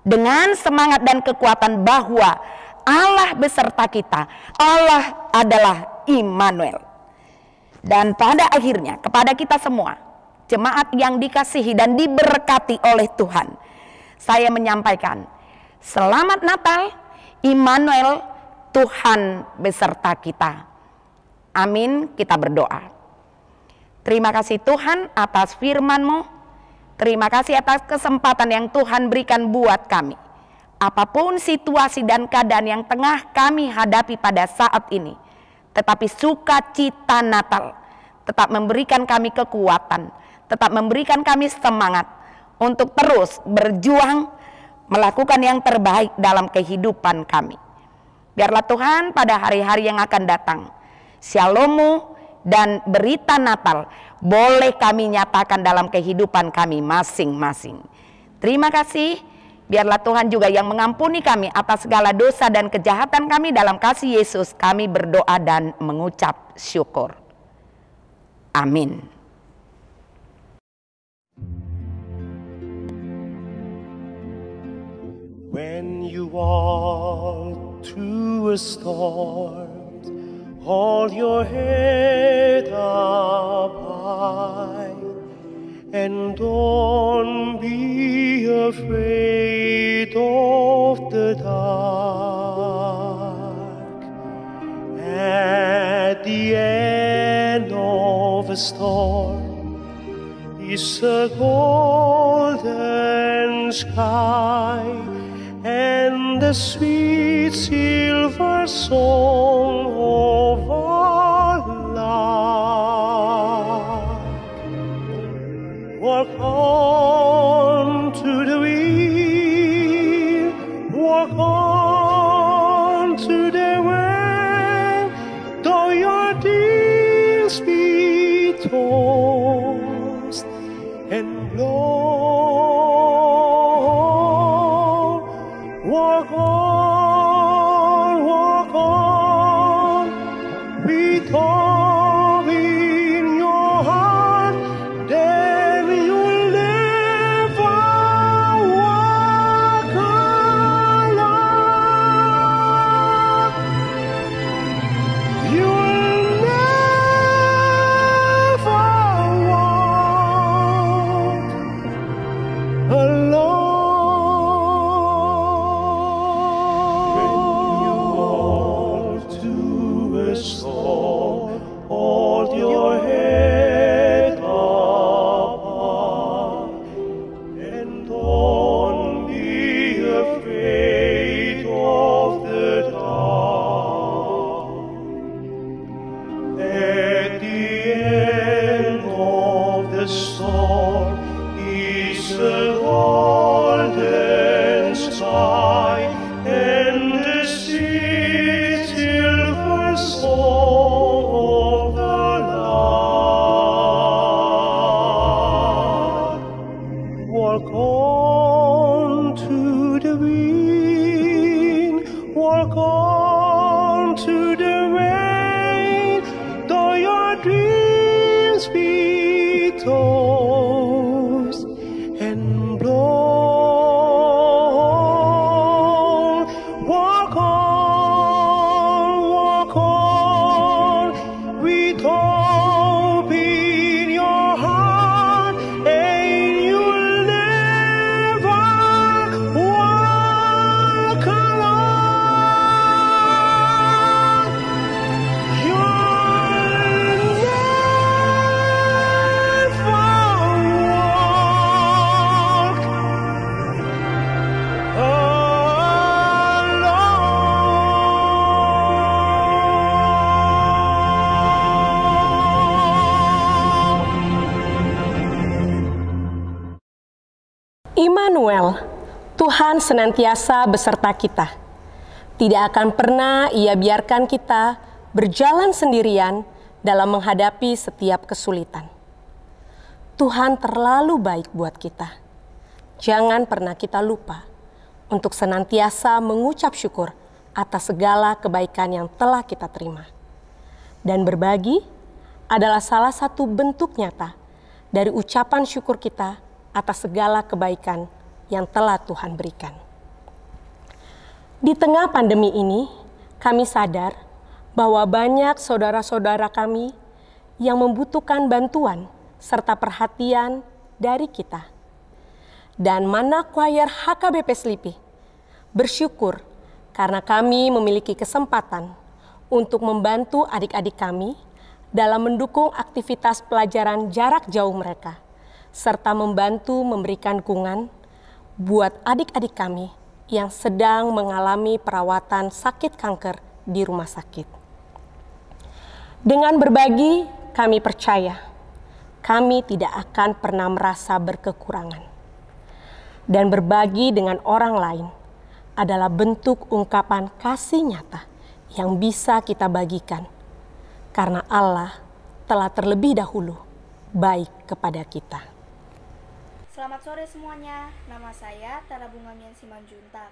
dengan semangat dan kekuatan bahwa Allah beserta kita. Allah adalah Immanuel. Dan pada akhirnya kepada kita semua, jemaat yang dikasihi dan diberkati oleh Tuhan, saya menyampaikan selamat Natal, Immanuel, Tuhan beserta kita. Amin. Kita berdoa. Terima kasih Tuhan atas firman-Mu. Terima kasih atas kesempatan yang Tuhan berikan buat kami. Apapun situasi dan keadaan yang tengah kami hadapi pada saat ini, tetapi sukacita Natal tetap memberikan kami kekuatan, tetap memberikan kami semangat untuk terus berjuang melakukan yang terbaik dalam kehidupan kami. Biarlah Tuhan pada hari-hari yang akan datang, Shalom-Mu dan berita Natal boleh kami nyatakan dalam kehidupan kami masing-masing. Terima kasih. Biarlah Tuhan juga yang mengampuni kami atas segala dosa dan kejahatan kami. Dalam kasih Yesus kami berdoa dan mengucap syukur. Amin. When you walk through a storm, hold your head up high, and don't be afraid of the dark. At the end of a storm is a golden sky and the sweet silver song of our lark. Walk on to the wind, walk on to the wind, though your dreams be tossed and blown. Walk on storm is a golden sky and the sea silver song of the Lord. Walk on to the wind, walk on to the rain, though your dreams be tossed and blown. Walk on with hope in your heart, and you'll never walk alone. You'll never walk Immanuel, Tuhan senantiasa beserta kita. Tidak akan pernah Ia biarkan kita berjalan sendirian dalam menghadapi setiap kesulitan. Tuhan terlalu baik buat kita. Jangan pernah kita lupa untuk senantiasa mengucap syukur atas segala kebaikan yang telah kita terima. Dan berbagi adalah salah satu bentuk nyata dari ucapan syukur kita atas segala kebaikan yang telah Tuhan berikan. Di tengah pandemi ini, kami sadar bahwa banyak saudara-saudara kami yang membutuhkan bantuan serta perhatian dari kita. Dan Mana Choir HKBP Slipi bersyukur karena kami memiliki kesempatan untuk membantu adik-adik kami dalam mendukung aktivitas pelajaran jarak jauh mereka, serta membantu memberikan dukungan buat adik-adik kami yang sedang mengalami perawatan sakit kanker di rumah sakit. Dengan berbagi, kami percaya kami tidak akan pernah merasa berkekurangan. Dan berbagi dengan orang lain adalah bentuk ungkapan kasih nyata yang bisa kita bagikan, karena Allah telah terlebih dahulu baik kepada kita. Selamat sore semuanya, nama saya Tara Bunga Mian Simanjuntak.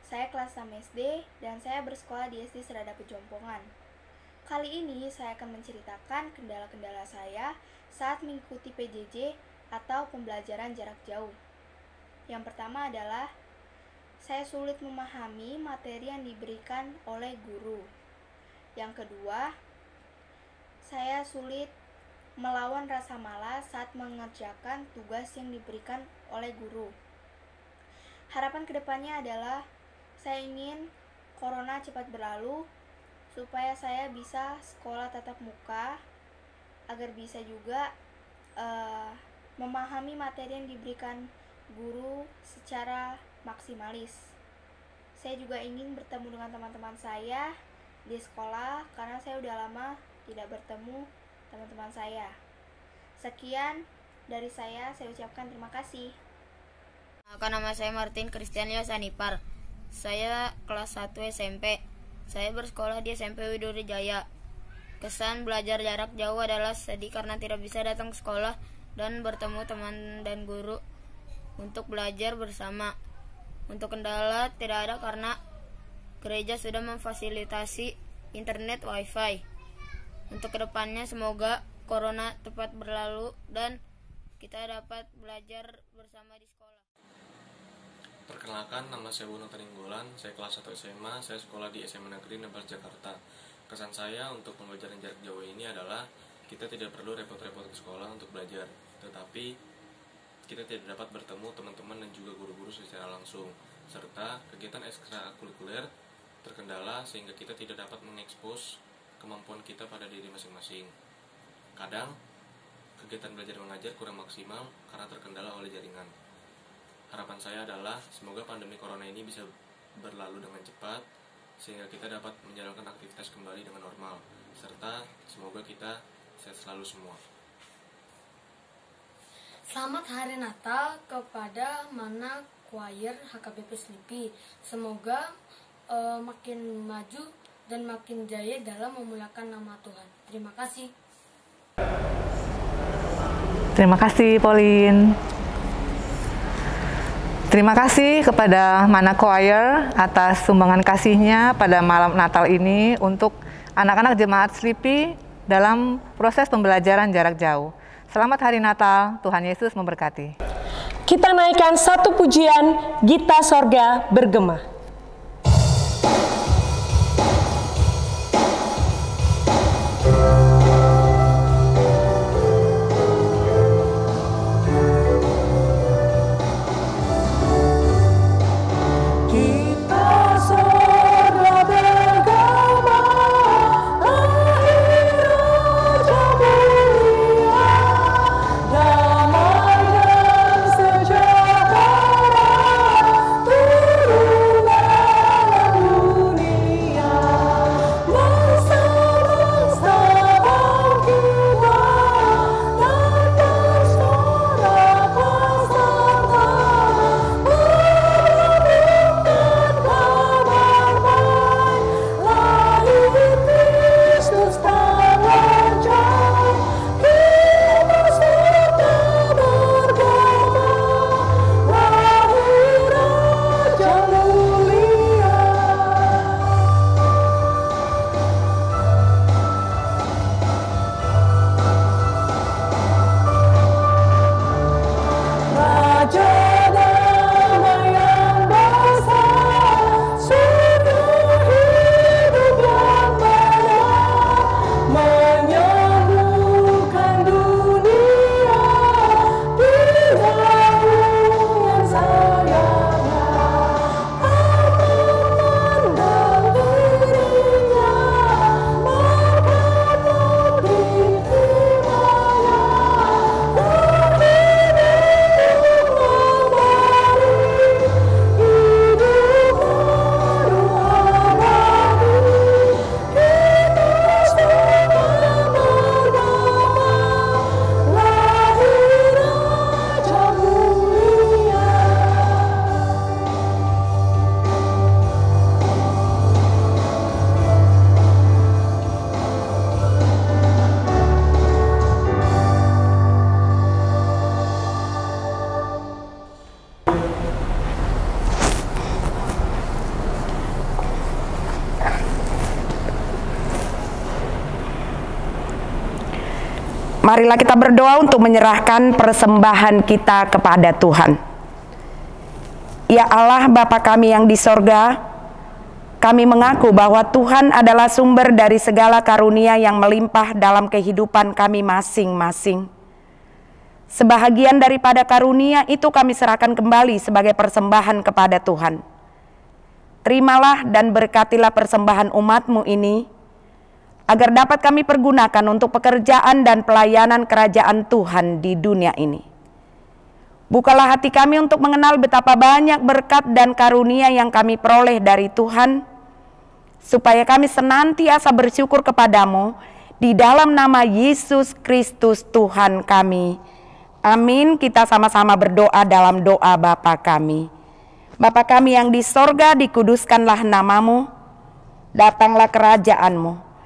Saya kelas 6 SD dan saya bersekolah di SD Serada Pejompongan. Kali ini saya akan menceritakan kendala-kendala saya saat mengikuti PJJ atau pembelajaran jarak jauh. Yang pertama adalah saya sulit memahami materi yang diberikan oleh guru. Yang kedua, saya sulit melawan rasa malas saat mengerjakan tugas yang diberikan oleh guru. Harapan kedepannya adalah saya ingin corona cepat berlalu supaya saya bisa sekolah tatap muka agar bisa juga memahami materi yang diberikan guru secara maksimalis. Saya juga ingin bertemu dengan teman-teman saya di sekolah karena saya udah lama tidak bertemu teman-teman saya. Sekian dari saya ucapkan terima kasih. Nama saya Martin Kristianius Anipar. Saya kelas 1 SMP. Saya bersekolah di SMP Widuri Jaya. Kesan belajar jarak jauh adalah sedih karena tidak bisa datang ke sekolah dan bertemu teman dan guru untuk belajar bersama. Untuk kendala tidak ada karena gereja sudah memfasilitasi internet wifi. Untuk kedepannya semoga corona cepat berlalu dan kita dapat belajar bersama di sekolah. Perkenalkan, nama saya Bono Taninggolan, saya kelas 1 SMA, saya sekolah di SMA Negeri 16 Jakarta. Kesan saya untuk pembelajaran jarak jauh ini adalah kita tidak perlu repot-repot ke sekolah untuk belajar, tetapi kita tidak dapat bertemu teman-teman dan juga guru-guru secara langsung, serta kegiatan ekstrakurikuler terkendala sehingga kita tidak dapat mengekspos kemampuan kita pada diri masing-masing. Kadang, kegiatan belajar mengajar kurang maksimal karena terkendala oleh jaringan. Harapan saya adalah semoga pandemi corona ini bisa berlalu dengan cepat sehingga kita dapat menjalankan aktivitas kembali dengan normal, serta semoga kita sehat selalu semua. Selamat Hari Natal kepada Mana Choir HKBP Slipi. Semoga makin maju dan makin jaya dalam memuliakan nama Tuhan. Terima kasih. Terima kasih, Pauline. Terima kasih kepada Mana Choir atas sumbangan kasihnya pada malam Natal ini untuk anak-anak jemaat Slipi dalam proses pembelajaran jarak jauh. Selamat Hari Natal, Tuhan Yesus memberkati. Kita naikkan satu pujian, Gita Sorga Bergema. Marilah kita berdoa untuk menyerahkan persembahan kita kepada Tuhan. Ya Allah, Bapa kami yang di sorga, kami mengaku bahwa Tuhan adalah sumber dari segala karunia yang melimpah dalam kehidupan kami masing-masing. Sebahagian daripada karunia itu kami serahkan kembali sebagai persembahan kepada Tuhan. Terimalah dan berkatilah persembahan umat-Mu ini, agar dapat kami pergunakan untuk pekerjaan dan pelayanan kerajaan Tuhan di dunia ini. Bukalah hati kami untuk mengenal betapa banyak berkat dan karunia yang kami peroleh dari Tuhan, supaya kami senantiasa bersyukur kepadamu di dalam nama Yesus Kristus Tuhan kami. Amin. Kita sama-sama berdoa dalam doa Bapa kami. Bapa kami yang di sorga, dikuduskanlah namamu, datanglah kerajaan-Mu.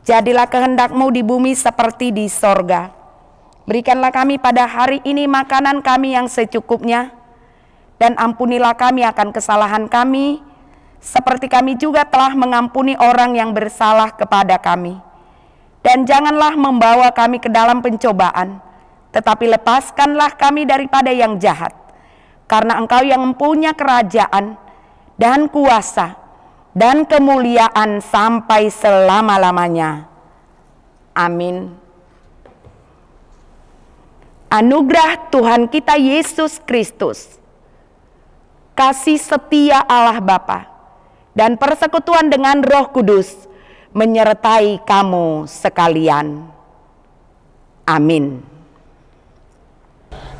Jadilah kehendak-Mu di bumi seperti di sorga. Berikanlah kami pada hari ini makanan kami yang secukupnya, dan ampunilah kami akan kesalahan kami, seperti kami juga telah mengampuni orang yang bersalah kepada kami. Dan janganlah membawa kami ke dalam pencobaan, tetapi lepaskanlah kami daripada yang jahat. Karena Engkau yang mempunyai kerajaan dan kuasa dan kemuliaan sampai selama-lamanya. Amin. Anugerah Tuhan kita Yesus Kristus, kasih setia Allah Bapa, dan persekutuan dengan Roh Kudus menyertai kamu sekalian. Amin.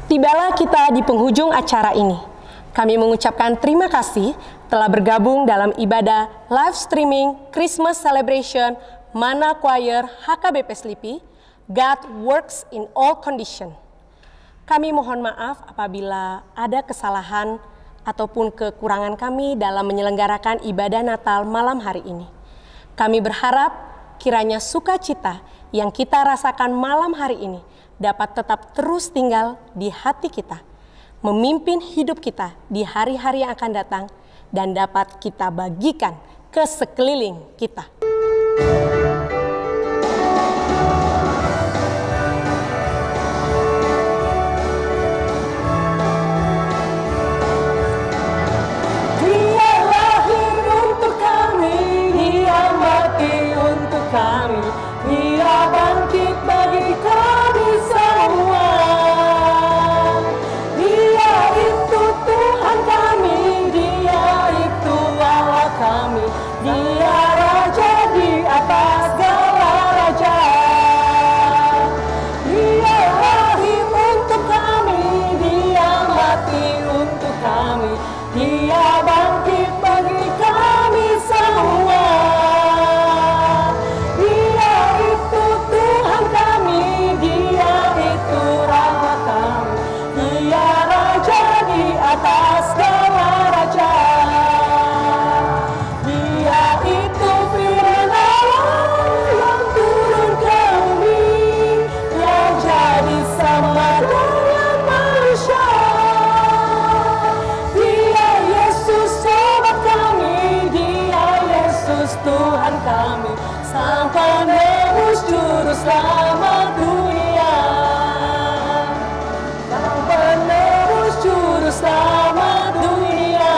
Tibalah kita di penghujung acara ini. Kami mengucapkan terima kasih telah bergabung dalam ibadah live streaming Christmas Celebration Mana Choir HKBP Slipi, God Works in All Condition. Kami mohon maaf apabila ada kesalahan ataupun kekurangan kami dalam menyelenggarakan ibadah Natal malam hari ini. Kami berharap kiranya sukacita yang kita rasakan malam hari ini dapat tetap terus tinggal di hati kita, memimpin hidup kita di hari-hari yang akan datang, dan dapat kita bagikan ke sekeliling kita. Dia lahir untuk kami, Dia mati untuk kami, Dia bangkit bagi kami semua. Dia itu Tuhan kami, Dia itu Allah kami, Dia Raja di atas segala raja. Dia lahir untuk kami, Dia mati untuk kami, Dia bangkit bagi kami semua. Dia itu Tuhan kami, Dia itu rahmat kami, Dia Raja di atas segala raja. Dia itu firman Allah yang turun ke bumi, yang jadi sama dengan manusia. Dia Yesus sobat kami, Dia Yesus Tuhan kami, Sang Penebus Juru Selamat dunia, Sang Penebus Juru Selamat dunia.